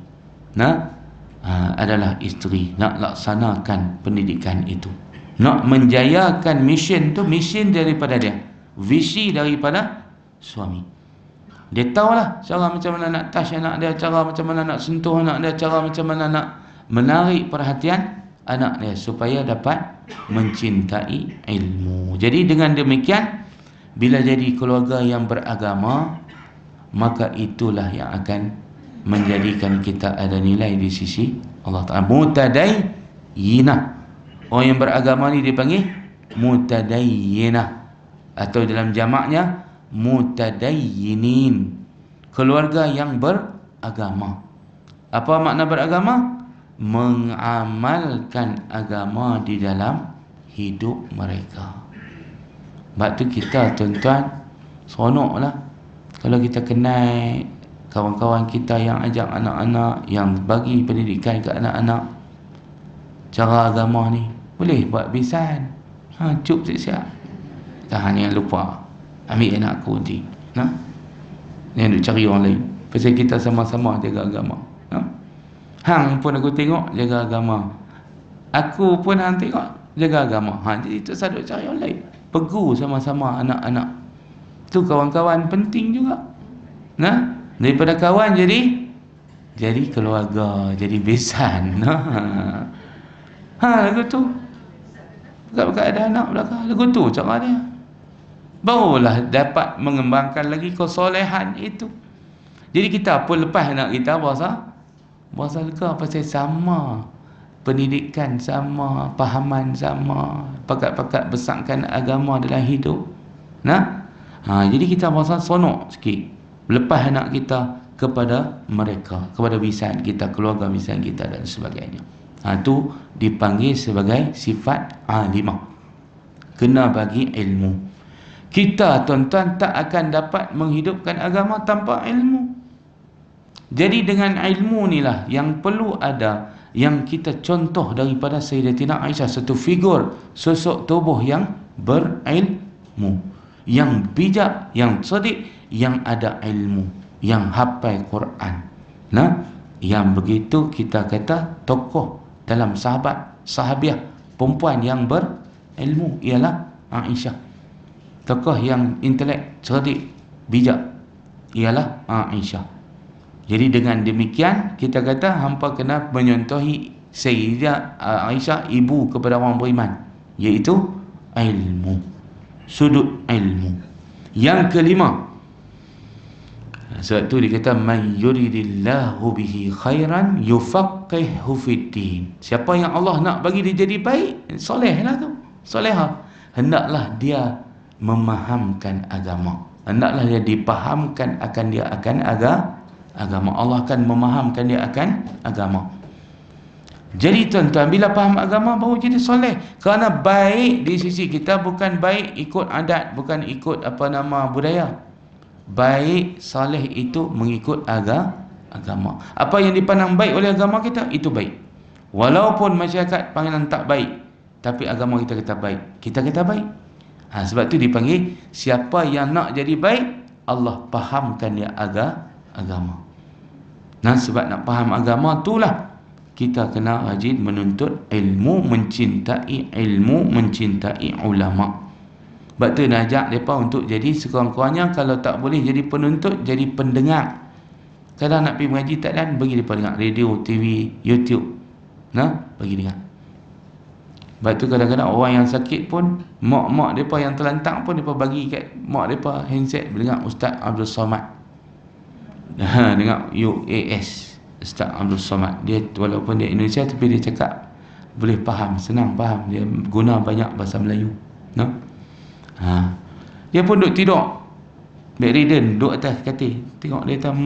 adalah isteri, nak laksanakan pendidikan itu, nak menjayakan mission tu, mission daripada dia, visi daripada suami. Dia tahulah cara macam mana nak touch anak dia, cara macam mana nak sentuh anak dia, cara macam mana nak menarik perhatian anak dia supaya dapat mencintai ilmu. Jadi dengan demikian, bila jadi keluarga yang beragama, maka itulah yang akan menjadikan kita ada nilai di sisi Allah Ta'ala. Mutadayyinah, orang yang beragama ni dipanggil mutadayyinah, atau dalam jamaknya mutadayyinin, keluarga yang beragama. Apa makna beragama? Mengamalkan agama di dalam hidup mereka. Sebab tu kita tuan-tuan seronoklah kalau kita kenal kawan-kawan kita yang ajak anak-anak, yang bagi pendidikan ke anak-anak cara agama ni. Boleh buat bisan, cuk siap-siap. Tahan, yang lupa ambil anak aku nanti, yang duk cari orang lain. Pasal kita sama-sama jaga agama. Hang pun aku tengok jaga agama, aku pun hang tengok jaga agama. Jadi tak sadut cari orang lain. Pegu sama-sama anak-anak. Tu kawan-kawan penting juga. Daripada kawan jadi keluarga, jadi besan. Lagu tu. Bukan ada anak belakang. Lagu tu cara dia. Barulah dapat mengembangkan lagi kesolehan itu. Jadi kita pun lepas anak kita berasa lega pasal sama pendidikan, sama pahaman, sama pakat-pakat besarkan agama dalam hidup. Jadi kita berasa sonok sikit lepas anak kita kepada mereka, kepada bisan kita, keluarga bisan kita dan sebagainya. Itu dipanggil sebagai sifat alimah. Kena bagi ilmu. Kita tuan-tuan tak akan dapat menghidupkan agama tanpa ilmu. Jadi dengan ilmu inilah yang perlu ada, yang kita contoh daripada Sayyidatina Aisyah, satu figur, sosok tubuh yang berilmu, yang bijak, yang cerdik, yang ada ilmu, yang hafal Quran. Yang begitu kita kata tokoh dalam sahabiah perempuan yang berilmu ialah Aisyah. Tokoh yang intelek, cerdik, bijak ialah Aisyah. Jadi dengan demikian kita kata hampa kena menyontohi Sayyidah Aisyah, ibu kepada orang beriman, iaitu ilmu, sudut ilmu. Yang kelima, sebab tu dia kata man yuridillahu bihi khairan yufaqqihhu fiddin. Siapa yang Allah nak bagi dia jadi baik, solehlah tu, solehah, hendaklah dia memahamkan agama, hendaklah dia dipahamkan akan dia akan agama. Allah akan memahamkan dia akan agama. Jadi tuan-tuan, bila faham agama baru jadi soleh. Kerana baik di sisi kita bukan baik ikut adat, bukan ikut budaya. Baik soleh itu mengikut agama. Apa yang dipandang baik oleh agama kita, itu baik. Walaupun masyarakat panggilan tak baik, tapi agama kita kata baik, kita kata baik. Sebab tu dipanggil siapa yang nak jadi baik, Allah pahamkan dia agama. Sebab nak faham agama itulah kita kena rajin menuntut ilmu, mencintai ilmu, mencintai ulama. Sebab tu nak ajak mereka untuk jadi sekurang-kurangnya, kalau tak boleh jadi penuntut, jadi pendengar. Kalau nak pergi mengaji tak ada, bagi mereka dengar radio, TV, YouTube. Bagi dengar. Sebab tu kadang-kadang orang yang sakit pun, mak-mak mereka yang terlantak pun, mereka bagi kat mak mereka handset, dengar Ustaz Abdul Somad. Dengar UAS, Ustaz Abdul Somad. Dia walaupun dia Indonesia tapi dia cakap boleh faham, senang faham. Dia guna banyak bahasa Melayu. Dia pun duduk tidur, bedridden, duduk atas katil. Tengok dia kata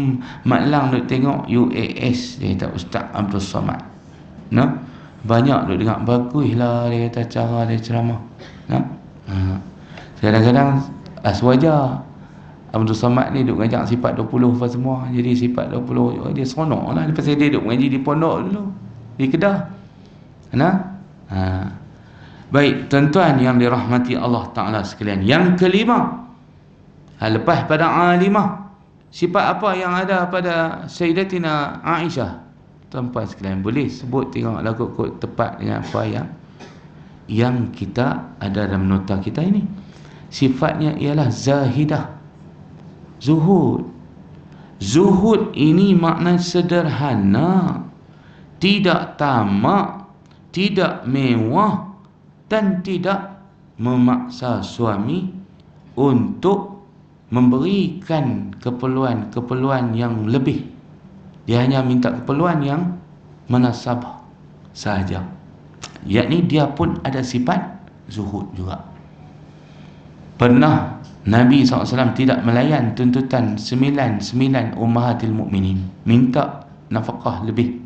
Mak Lang duduk tengok UAS. Dia kata Ustaz Abdul Somad. Banyak duduk dengar. Baguslah dia kata cara dia ceramah. Kadang-kadang sewajar Abdul Somad ni duk ngajak sifat 20 apa semua. Jadi sifat 20 dia seronok lah. Lepas dia duk mengaji di pondok dulu, di Kedah. Baik tuan-tuan yang dirahmati Allah Ta'ala sekalian. Yang kelima, lepas pada alimah, sifat apa yang ada pada Sayyidatina Aisyah? Tuan-tuan sekalian boleh sebut, tengoklah kot tepat dengan apa yang kita ada dalam nota kita ini. Sifatnya ialah zahidah, zuhud. Zuhud ini makna sederhana, tidak tamak, tidak mewah, dan tidak memaksa suami untuk memberikan keperluan-keperluan yang lebih Dia hanya minta keperluan yang munasabah sahaja. Yakni dia pun ada sifat zuhud juga. Pernah Nabi SAW tidak melayan tuntutan 99 ummahatil mu'minin, minta nafkah lebih.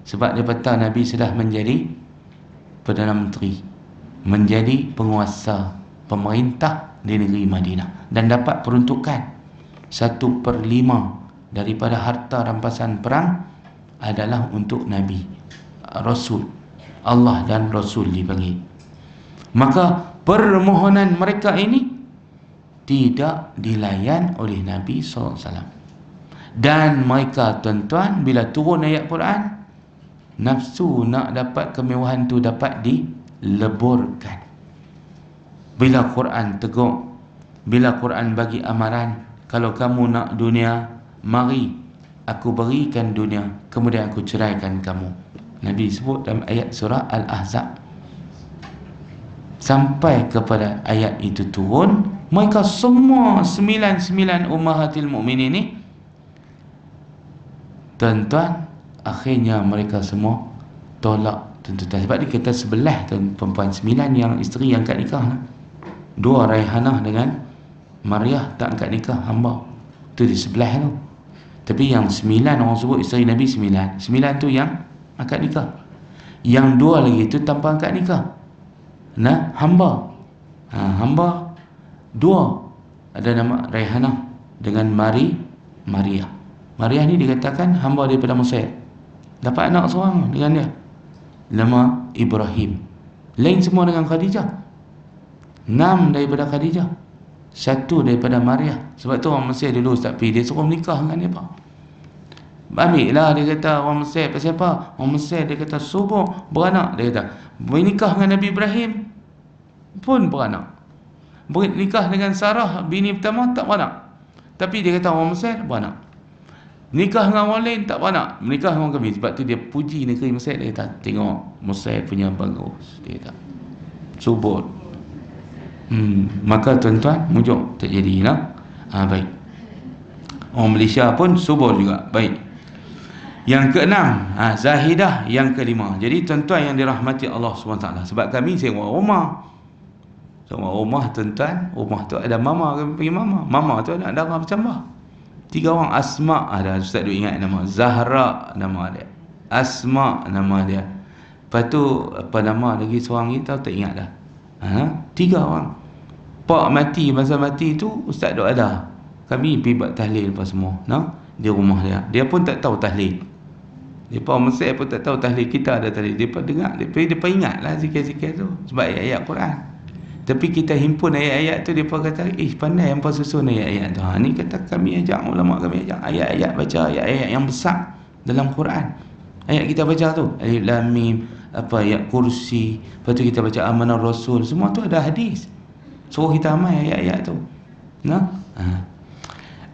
Sebab dia kata Nabi sudah menjadi Perdana Menteri, menjadi penguasa pemerintah di negeri Madinah, dan dapat peruntukan 1/5 daripada harta rampasan perang adalah untuk Nabi, Rasul Allah dan Rasul dipanggil. Maka permohonan mereka ini tidak dilayan oleh Nabi SAW. Dan mereka, tuan-tuan, bila turun ayat Quran, nafsu nak dapat kemewahan tu dapat dileburkan. Bila Quran tegur, bila Quran bagi amaran, kalau kamu nak dunia, mari aku berikan dunia, kemudian aku ceraikan kamu. Nabi sebut dalam ayat surah Al-Ahzab. Sampai kepada ayat itu turun, mereka semua 99 ummahatil mu'minin ini, tuan-tuan, akhirnya mereka semua tolak tuntutan. Sebab dia kata sebelah perempuan 9 yang isteri yang angkat nikah, 2 Raihanah dengan Mariah tak angkat nikah, hamba tu di sebelah tu. Tapi yang 9 orang sebut isteri Nabi 9 tu yang angkat nikah. Yang 2 lagi tu tanpa angkat nikah, nah, hamba. Hamba 2, ada nama Raihanah dengan Mariah. Mariah ni dikatakan hamba daripada Mesir, dapat anak seorang dengan dia, nama Ibrahim. Lain semua dengan Khadijah, 6 daripada Khadijah, 1 daripada Mariah. Sebab tu orang Mesir dulu Ustaz Pi, dia suruh menikah dengan dia, Pak. Ambil lah, dia kata orang Mesir. Pasal apa? Orang Mesir dia kata subuh beranak. Dia kata bernikah dengan Nabi Ibrahim pun beranak, bernikah dengan Sarah bini pertama tak beranak. Tapi dia kata orang Mesir beranak. Nikah dengan orang lain tak beranak, menikah dengan orang kami. Sebab tu dia puji negeri Mesir. Dia kata tengok Mesir punya bagus, dia kata subur. Maka tuan-tuan, mujuk terjadi lah. Baik. Orang Malaysia pun subur juga. Baik. Yang keenam, zahidah. Yang kelima. Jadi tuan-tuan yang dirahmati Allah SWT, sebab kami sewa rumah. Sewa rumah, tuan-tuan, rumah tu ada mama, kami pergi mama. Mama tu anak darah bercambah. 3 orang. Asma ada, Ustaz duk ingat nama. Zahra nama dia, Asma nama dia. Lepas tu apa nama lagi seorang ni, tahu tak ingat dah. 3 orang. Pak mati, masa mati tu Ustaz duk ada. Kami pergi buat tahlil apa semua, di rumah dia. Dia pun tak tahu tahlil. Dia pun Mesir pun tak tahu tahlil. Kita ada tahlil, dia pun dengar, dia pun ingat lah zikir-zikir tu sebab ayat-ayat Quran. Tapi kita himpun ayat-ayat tu, dia pun kata pandai hampa susun ayat-ayat tu. Ni kata kami ajak, ulama kami ajak ayat-ayat, baca ayat-ayat yang besar dalam Quran. Ayat kita baca tu Alif Lam Mim, apa ayat kursi, lepas tu kita baca Amanar Rasul, semua tu ada hadis. Suruh kita amal ayat-ayat tu.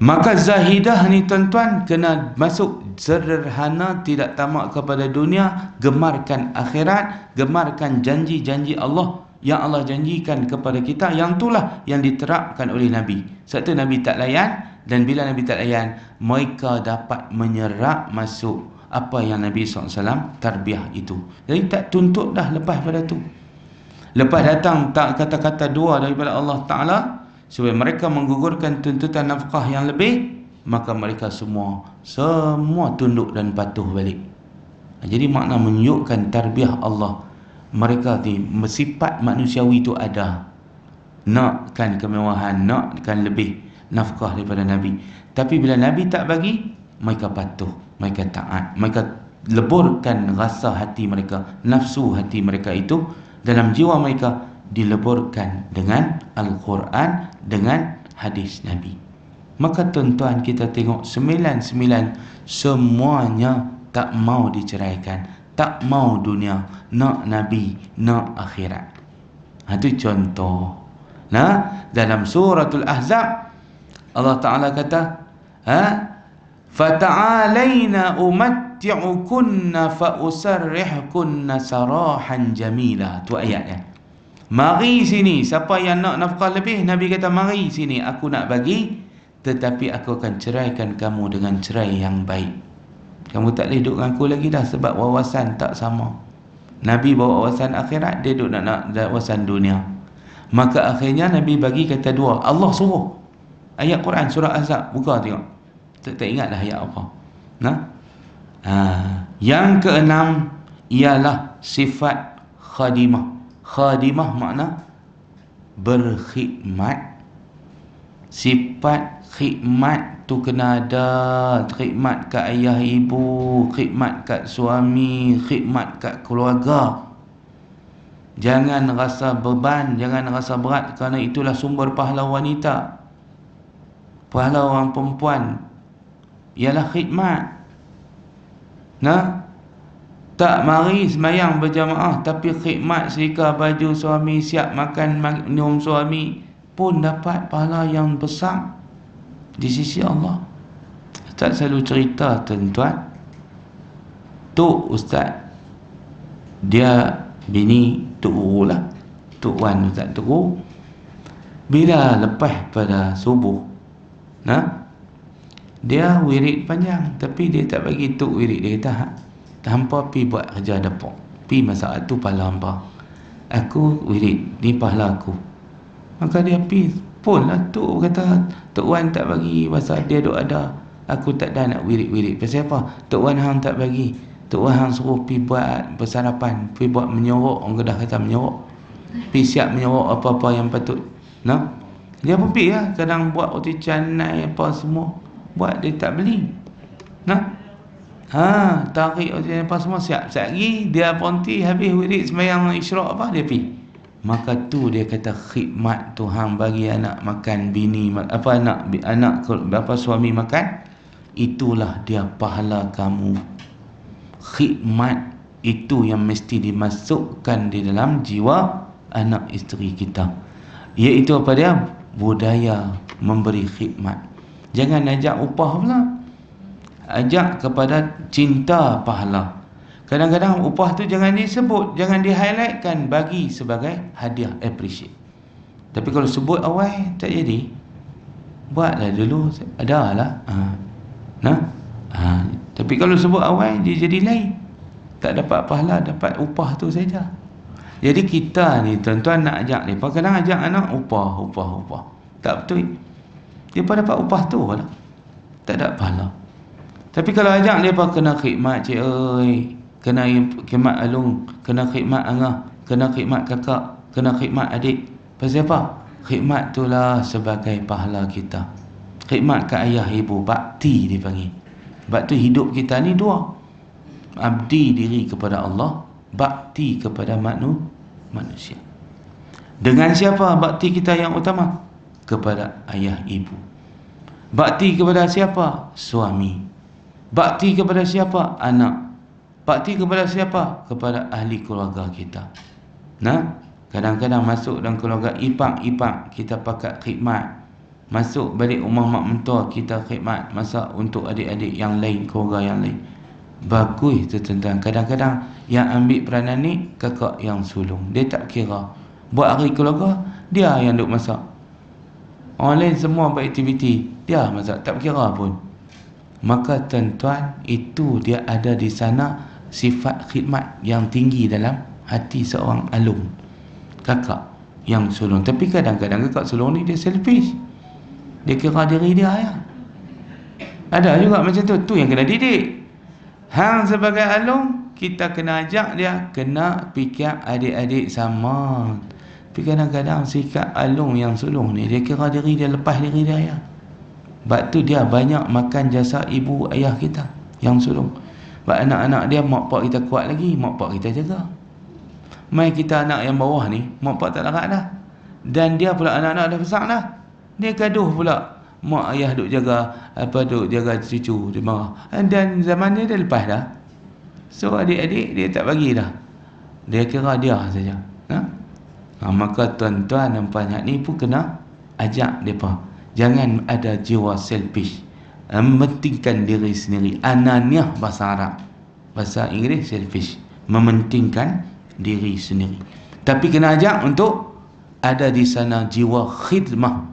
Maka zahidah ni tuan-tuan kena masuk sederhana, tidak tamak kepada dunia, gemarkan akhirat, gemarkan janji-janji Allah yang Allah janjikan kepada kita. Yang itulah yang diterapkan oleh Nabi. Satu, Nabi tak layan, dan bila Nabi tak layan, mereka dapat menyerap masuk apa yang Nabi SAW tarbiyah itu. Jadi tak tuntut dah lepas pada tu. Lepas datang tak kata-kata dua daripada Allah Ta'ala supaya mereka menggugurkan tuntutan nafkah yang lebih, maka mereka semua tunduk dan patuh balik. Jadi makna menunjukkan tarbiyah Allah. Mereka ni sifat manusiawi itu ada, nakkan kemewahan, nakkan lebih nafkah daripada Nabi. Tapi bila Nabi tak bagi, mereka patuh, mereka taat, mereka leburkan rasa hati mereka, nafsu hati mereka itu dalam jiwa mereka, dileburkan dengan Al-Quran, dengan hadis Nabi. Maka tuan-tuan, kita tengok 99 semuanya tak mau diceraikan, tak mau dunia, nak Nabi, nak akhirat. Itu contoh. Dalam suratul Ahzab Allah Ta'ala kata, fata'alaina umatti'ukunna fa'usarrihkunna sarahan jamila. Tu ayatnya. Mari sini, siapa yang nak nafkah lebih, Nabi kata mari sini, aku nak bagi, tetapi aku akan ceraikan kamu dengan cerai yang baik. Kamu tak boleh duduk dengan aku lagi dah, sebab wawasan tak sama. Nabi bawa wawasan akhirat, dia duduk nak wawasan dunia. Maka akhirnya Nabi bagi kata dua. Allah suruh. Ayat Quran surah Ahzab, buka tengok. Tak ingat dah ayat apa. Nah. Yang keenam ialah sifat khadimah. Khadimah makna berkhidmat. Sifat khidmat tu kena ada. Khidmat kat ayah ibu, khidmat kat suami, khidmat kat keluarga. Jangan rasa beban, jangan rasa berat, kerana itulah sumber pahala wanita. Pahala orang perempuan ialah khidmat. Nah, tak mari semayang berjamaah tapi khidmat setrika baju suami, siap makan minum suami, pun dapat pahala yang besar di sisi Allah. Ustaz selalu cerita, tuan-tuan, Tok Ustaz, dia bini Tok Guru lah, Tok Wan Ustaz Tok Guru, bila lepas pada subuh, nah, dia wirid panjang, tapi dia tak bagi Tok wirid. Dia kata, hampa pi buat kerja dapur, pi masak tu pahala hampa, aku wirid, ni pahala aku. Maka dia pi pun lah. Tok kata, Tok Wan tak bagi, pasal dia duk ada, aku tak ada nak wirid-wirid. Pasal apa? Tok Wan hang tak bagi. Tok Wan hang suruh pi buat bersarapan, pi buat menyorok, orang Kedah kata menyorok, pi siap menyorok apa-apa yang patut. Nah, dia pun pi lah, kadang buat roti canai apa semua, buat, dia tak beli. Nah, tarik roti apa semua, siap lagi, dia ponti habis wirid sembahyang isyraq apa, dia pi. Maka tu dia kata khidmat tu hang bagi anak makan, bini apa, anak apa, suami makan, itulah dia pahala kamu. Khidmat itu yang mesti dimasukkan di dalam jiwa anak isteri kita, iaitu apa dia? Budaya memberi khidmat. Jangan ajak upah pula, ajak kepada cinta pahala. Kadang-kadang upah tu jangan disebut, jangan di-highlightkan, bagi sebagai hadiah, appreciate. Tapi kalau sebut awal tak jadi, buatlah dulu, ada lah. Tapi kalau sebut awal dia jadi lain, tak dapat pahala, dapat upah tu saja. Jadi kita ni tuan-tuan nak ajak mereka, kadang ajak anak upah. Tak betul. Dia pun dapat upah tu lah, tak ada pahala. Tapi kalau ajak mereka, kena khidmat cik oi, kena khidmat alung, kena khidmat angah, kena khidmat kakak, kena khidmat adik. Pasal apa? Khidmat itulah sebagai pahala kita. Khidmat ke ayah ibu, bakti dipanggil. Sebab tu hidup kita ni dua, abdi diri kepada Allah, bakti kepada manusia. Dengan siapa bakti kita yang utama? Kepada ayah ibu. Bakti kepada siapa? Suami. Bakti kepada siapa? Anak. Bakti kepada siapa? Kepada ahli keluarga kita. Nah, kadang-kadang masuk dalam keluarga ipang kita pakai khidmat. Masuk balik rumah mak mentua, kita khidmat, masak untuk adik-adik yang lain, keluarga yang lain. Bagus tu tuan-tuan. Kadang-kadang yang ambil peranan ni kakak yang sulung, dia tak kira. Buat hari keluarga, dia yang duk masak. Orang lain semua buat aktiviti, dia masak, tak kira pun. Maka tuan-tuan, itu dia ada di sana sifat khidmat yang tinggi dalam hati seorang alung, kakak yang sulung. Tapi kadang-kadang kakak sulung ni dia selfish, dia kira diri dia ya. Ada juga macam tu. Tu yang kena didik. Hang sebagai alung, kita kena ajak dia, kena fikir adik-adik sama. Tapi kadang-kadang sikap alung yang sulung ni, dia kira diri dia, lepas diri dia ya. Sebab tu dia banyak makan jasa ibu ayah kita yang sulung. Sebab anak-anak dia, mak pak kita kuat lagi, mak pak kita jaga. Mai kita anak yang bawah ni, mak pak tak larat dah, dan dia pula anak-anak dah besar dah, dia gaduh pula. Mak ayah duk jaga duk jaga cucu, dia marah. Dan zaman dia lepas dah. So adik-adik dia tak bagi dah, dia kira dia saja. Maka tuan-tuan dan puan ni pun kena ajak mereka, jangan ada jiwa selfish, mementingkan diri sendiri. Ananiah bahasa Arab, bahasa Inggeris selfish, mementingkan diri sendiri. Tapi kena ajak untuk ada di sana jiwa khidmah,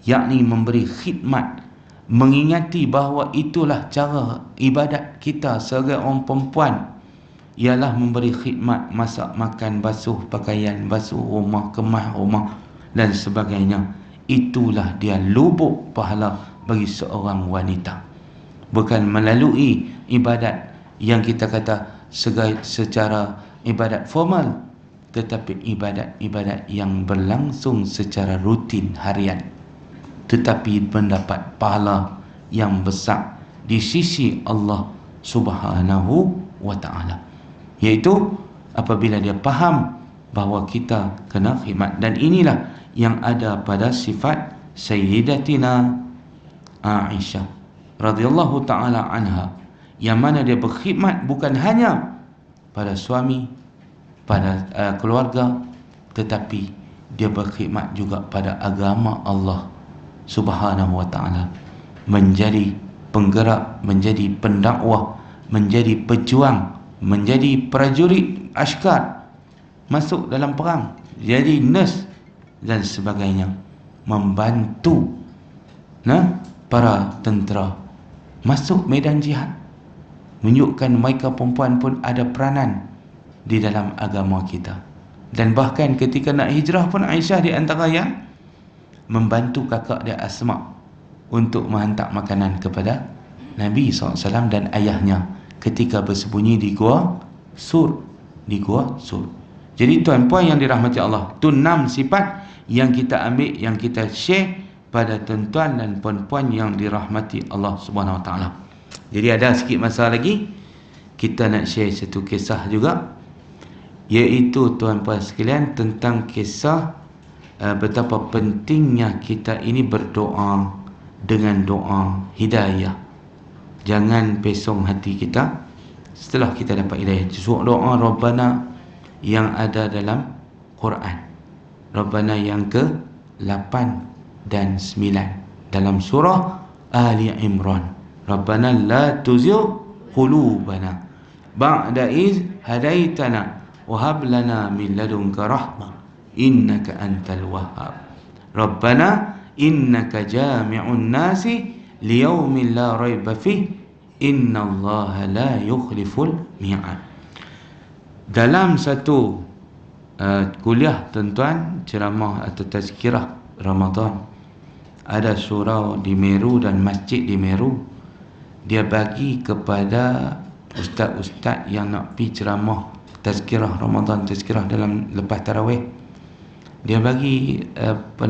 yakni memberi khidmat, mengingati bahawa itulah cara ibadat kita sebagai orang perempuan, ialah memberi khidmat, masak, makan, basuh pakaian, basuh rumah, kemas rumah dan sebagainya. Itulah dia lubuk pahala bagi seorang wanita. Bukan melalui ibadat yang kita kata secara ibadat formal, tetapi ibadat-ibadat yang berlangsung secara rutin harian, tetapi mendapat pahala yang besar di sisi Allah Subhanahu wa ta'ala, iaitu apabila dia faham bahawa kita kena khidmat. Dan inilah yang ada pada sifat Sayyidatina Aisyah radhiyallahu ta'ala anha, yang mana dia berkhidmat bukan hanya pada suami, pada keluarga, tetapi dia berkhidmat juga pada agama Allah Subhanahu wa ta'ala, menjadi penggerak, menjadi pendakwah, menjadi pejuang, menjadi prajurit askar, masuk dalam perang, jadi nurse dan sebagainya, membantu para tentera masuk medan jihad, menunjukkan mereka perempuan pun ada peranan di dalam agama kita. Dan bahkan ketika nak hijrah pun, Aisyah di antara yang membantu kakak dia Asma untuk menghantar makanan kepada Nabi SAW dan ayahnya ketika bersembunyi di Gua Sur. Jadi tuan-puan yang dirahmati Allah, itu 6 sifat yang kita ambil, yang kita share pada tuan-tuan dan puan-puan yang dirahmati Allah Subhanahu Wa Taala. Jadi ada sikit masa lagi, kita nak share satu kisah juga, iaitu tuan-puan sekalian tentang kisah betapa pentingnya kita ini berdoa dengan doa hidayah. Jangan pesong hati kita setelah kita dapat hidayah. Doa Rabbana yang ada dalam Quran, Rabbana yang ke-8 dan 9 dalam surah Ali Imran, Rabbana la tuzigh qulubana ba'da iz hadaitana wa hab lana min ladunka rahmah innaka antal wahhab, Rabbana innaka jami'un nasi liyaumin la raiba fih innallaha la yukhliful mi'ad. Dalam satu kuliah tuan-tuan, ceramah atau tazkirah Ramadan, ada surau di Meru dan masjid di Meru, dia bagi kepada ustaz-ustaz yang nak pergi ceramah tazkirah Ramadan, tazkirah dalam lepas tarawih, dia bagi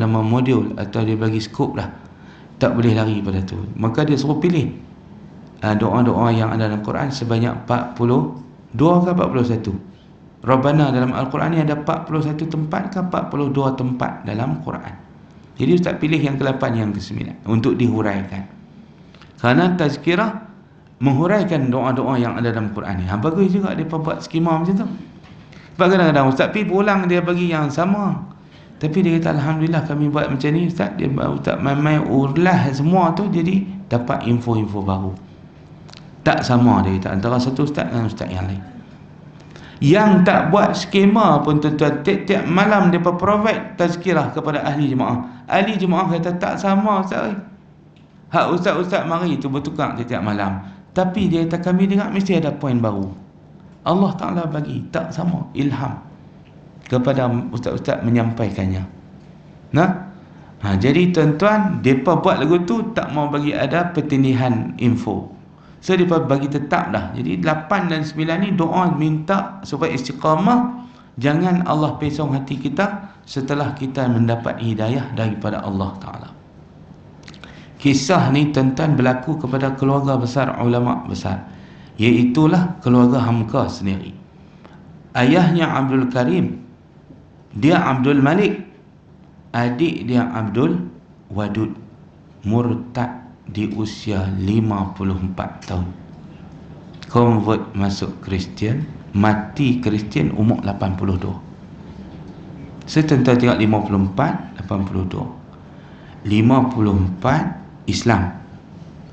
modul atau dia bagi skop lah, tak boleh lari pada tu. Maka dia suruh pilih doa-doa yang ada dalam Quran sebanyak 42 ke 41. Rabbana dalam Al-Quran ni ada 41 tempat ke 42 tempat dalam Quran. Jadi ustaz pilih yang ke-8, yang ke-9 untuk dihuraikan. Kerana tazkirah menghuraikan doa-doa yang ada dalam Quran ni. Bagus juga dia buat skema macam tu. Sebab kadang-kadang ustaz pergi pulang dia bagi yang sama, tapi dia kata alhamdulillah kami buat macam ni ustaz, dia ustaz main-main urlah semua tu, jadi dapat info-info baru. Tak sama dia kata antara satu ustaz dengan ustaz yang lain. Yang tak buat skema pun tuan-tuan, tiap-tiap malam dia provide tazkirah kepada ahli jemaah. Ahli jemaah kata tak sama ustaz. Hak ustaz-ustaz mari tu bertukar tiap malam, tapi dia kata kami dengar mesti ada poin baru. Allah Ta'ala bagi tak sama ilham kepada ustaz-ustaz menyampaikannya. Jadi tuan-tuan, depa buat lagu tu tak mau bagi ada pertindihan info. So dia bagi tetap dah. Jadi 8 dan 9 ni doa minta supaya istiqamah, jangan Allah pesong hati kita setelah kita mendapat hidayah daripada Allah Ta'ala. Kisah ni tuan-tuan berlaku kepada keluarga besar ulama besar, iaitulah keluarga Hamka sendiri. Ayahnya Abdul Karim, dia Abdul Malik, adik dia Abdul Wadud, murtad di usia 54 tahun, convert masuk Kristian, mati Kristian umur 82. Saya tuan-tuan tengok 54, 82, 54 Islam,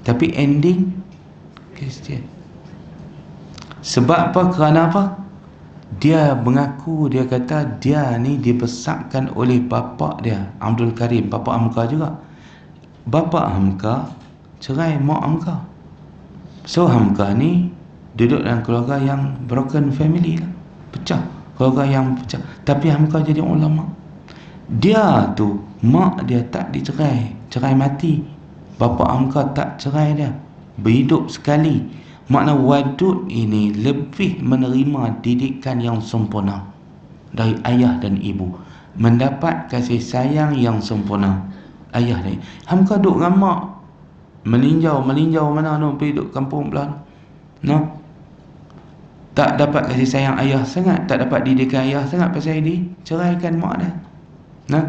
tapi ending Kristian. Sebab apa? Kerana apa? Dia mengaku, dia kata dia ni dibesarkan oleh bapa dia Abdul Karim, bapa Hamka juga. Bapa Hamka cerai mak hamka. So hamka ni duduk dalam keluarga yang broken family lah, pecah, keluarga yang pecah. Tapi hamka jadi ulama. Dia tu mak dia tak dicerai, cerai mati. Bapa hamka tak cerai dia, berhidup sekali. Makna wadud ini lebih menerima didikan yang sempurna dari ayah dan ibu, mendapat kasih sayang yang sempurna ayah ni. Hamka duduk dengan mak, meninjau mana no, pergi duduk kampung belah no, tak dapat kasih sayang ayah sangat, tak dapat didikan ayah sangat, pasal diceraikan mak dia. Nah,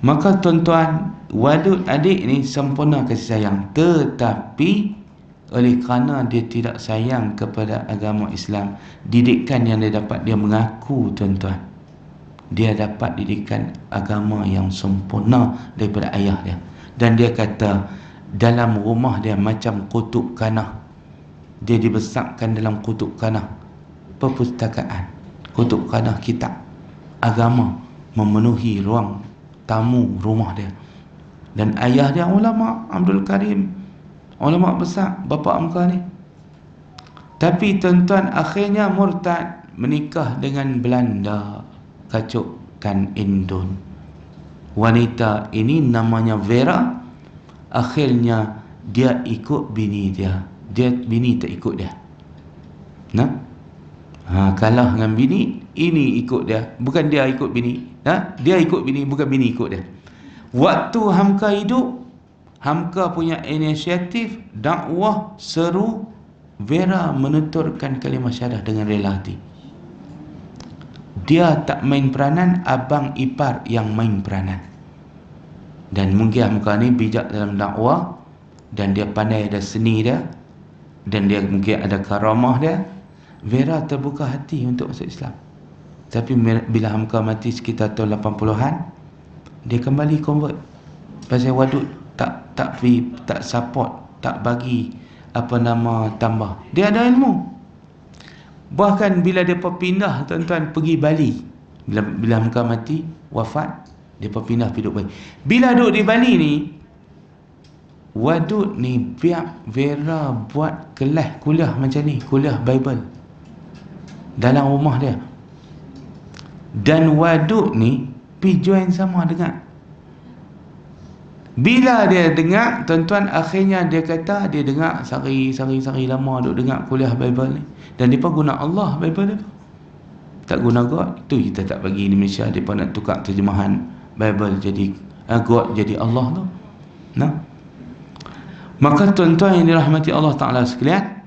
maka tuan-tuan, wadud adik ni sempurna kasih sayang, tetapi oleh kerana dia tidak sayang kepada agama Islam, didikan yang dia dapat, dia mengaku tuan-tuan, dia dapat didikan agama yang sempurna daripada ayah dia. Dan dia kata dalam rumah dia macam kutub kanah, dia dibesarkan dalam kutub kanah perpustakaan, kutub kanah kitab agama memenuhi ruang tamu rumah dia. Dan ayah dia ulama, Abdul Karim, ulama besar, bapa hamka ni. Tapi tuan-tuan akhirnya murtad, menikah dengan Belanda, kacukkan Indon. Wanita ini namanya Vera. Akhirnya dia ikut bini dia, bini tak ikut dia. Nah, kalah dengan bini, ini ikut dia, bukan dia ikut bini. Dia ikut bini, bukan bini ikut dia. Waktu hamka hidup, hamka punya inisiatif dakwah, seru Vera menuturkan kalimah syahadah dengan rela hati. Dia tak main peranan, abang ipar yang main peranan. Dan mungkin hamka ni bijak dalam dakwah, dan dia pandai, ada seni dia, dan dia mungkin ada karamah dia. Vera terbuka hati untuk masuk Islam. Tapi bila hamka mati sekitar tahun 80-an, dia kembali convert. Pasal wadud tak support, tak bagi tambah. Dia ada ilmu. Bahkan bila dia pindah tuan-tuan pergi Bali, bila hamka mati wafat, dia pindah pergi duduk Bali. Bila duduk di Bali ni, wadud ni biar Vera buat kelas kuliah macam ni, kuliah Bible dalam rumah dia. Dan wadud ni pergi join sama dengar. Bila dia dengar tuan-tuan, akhirnya dia kata dia dengar sehari lama duk dengar kuliah Bible ni. Dan dia pun guna Allah Bible dia, tak guna God. Tu kita tak bagi di Malaysia, dia pun nak tukar terjemahan Bible jadi God jadi Allah tu. Nah, maka tuan-tuan yang dirahmati Allah Ta'ala sekalian,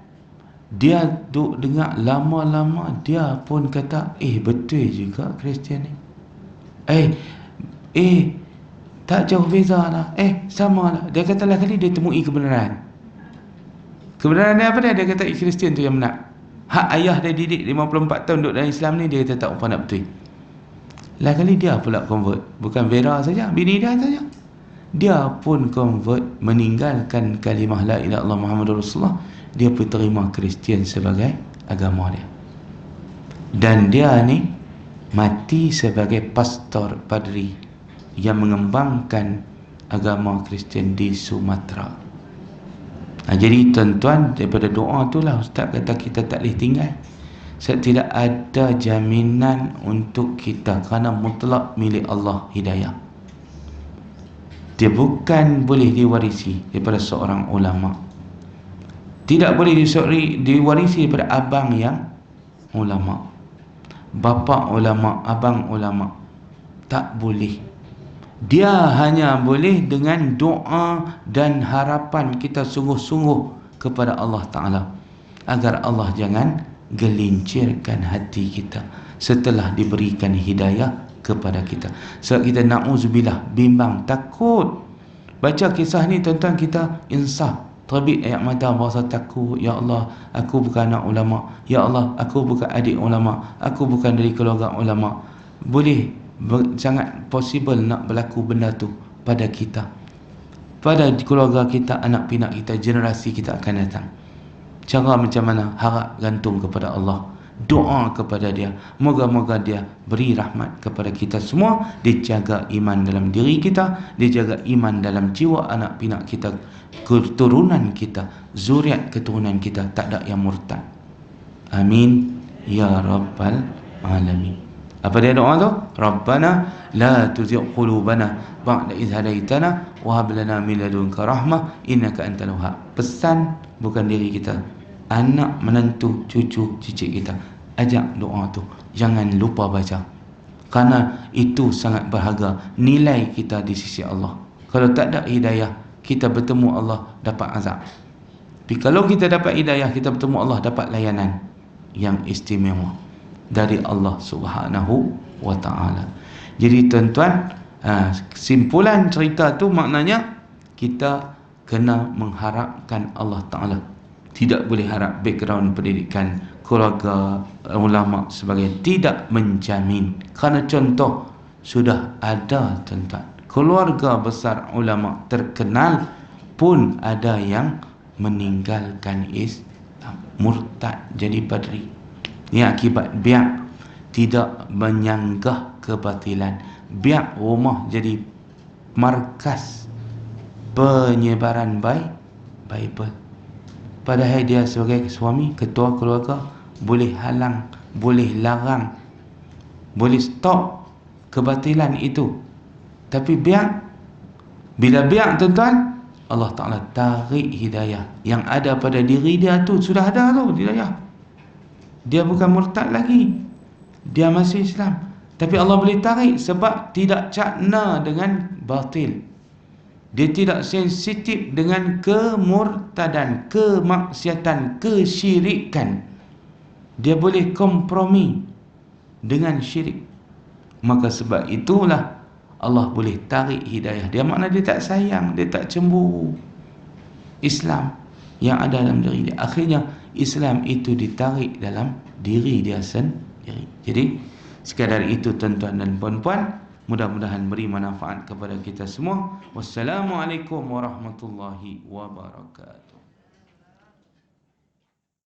dia duk dengar lama-lama, dia pun kata betul juga Kristian ni. Tak jauh beza lah, sama lah. Dia kata lah kali dia temui kebenaran. Kebenaran dia apa dia? Dia kata Kristian tu yang benar. Hak ayah dia didik 54 tahun duduk dalam Islam ni, dia kata tak apa nak betul. Lah kali dia pula convert. Bukan Vera saja, bini dia saja, dia pun convert, meninggalkan kalimah la ilaha illallah Muhammadur Rasulullah. Dia pun terima Kristian sebagai agama dia. Dan dia ni mati sebagai pastor padri yang mengembangkan agama Kristian di Sumatera. Jadi tuan-tuan, daripada doa itulah Ustaz kata kita tak boleh tinggal. Tidak ada jaminan untuk kita, kerana mutlak milik Allah hidayah. Dia bukan boleh diwarisi daripada seorang ulama, tidak boleh diwarisi daripada abang yang ulama, bapa ulama, abang ulama, tak boleh. Dia hanya boleh dengan doa dan harapan kita sungguh-sungguh kepada Allah Ta'ala, agar Allah jangan gelincirkan hati kita setelah diberikan hidayah kepada kita. Sebab kita na'udzubillah, bimbang, takut. Baca kisah ni tuan-tuan, kita insaf, terbit ayat mata, rasa takut. Ya Allah, aku bukan anak ulama. Ya Allah, aku bukan adik ulama. Aku bukan dari keluarga ulama. Boleh sangat possible nak berlaku benda tu pada kita, pada keluarga kita, anak pinak kita, generasi kita akan datang. Cara macam mana? Harap gantung kepada Allah doa kepada dia, moga-moga dia beri rahmat kepada kita semua, dia jaga iman dalam diri kita, dia jaga iman dalam jiwa anak pinak kita, keturunan kita, zuriat keturunan kita, tak ada yang murtad. Amin ya rabbal alamin. Apa dia doa tu? Rabbana la tuzigh qulubana ba'da idh hadaitana wa hab lana min ladunka rahmah innaka antal wahhab. Pesan bukan diri kita, anak, menantu, cucu, cicit kita, ajak doa tu, jangan lupa baca, karena itu sangat berharga nilai kita di sisi Allah. Kalau tak ada hidayah, kita bertemu Allah dapat azab. Tapi kalau kita dapat hidayah, kita bertemu Allah dapat layanan yang istimewa dari Allah Subhanahu wa ta'ala. Jadi tuan-tuan, kesimpulan cerita tu maknanya kita kena mengharapkan Allah Ta'ala. Tidak boleh harap background pendidikan keluarga ulama sebagai, tidak menjamin. Kerana contoh sudah ada tuan-tuan, keluarga besar ulama terkenal pun ada yang meninggalkan Islam, murtad jadi padri. Ini akibat biak tidak menyanggah kebatilan, biak rumah jadi markas penyebaran Bible. Padahal dia sebagai suami, ketua keluarga, boleh halang, boleh larang, boleh stop kebatilan itu. Tapi biak, bila biak tuan-tuan, Allah Ta'ala tarik hidayah yang ada pada diri dia tu, sudah ada tu hidayah. Dia bukan murtad lagi, dia masih Islam, tapi Allah boleh tarik sebab tidak cakna dengan batil. Dia tidak sensitif dengan kemurtadan, kemaksiatan, kesyirikan. Dia boleh kompromi dengan syirik. Maka sebab itulah Allah boleh tarik hidayah dia. Makna dia tak sayang, dia tak cemburu Islam yang ada dalam diri dia. Akhirnya Islam itu ditarik dalam diri dia sendiri. Jadi sekadar itu tuan-tuan dan puan-puan, mudah-mudahan beri manfaat kepada kita semua. Wassalamualaikum warahmatullahi wabarakatuh.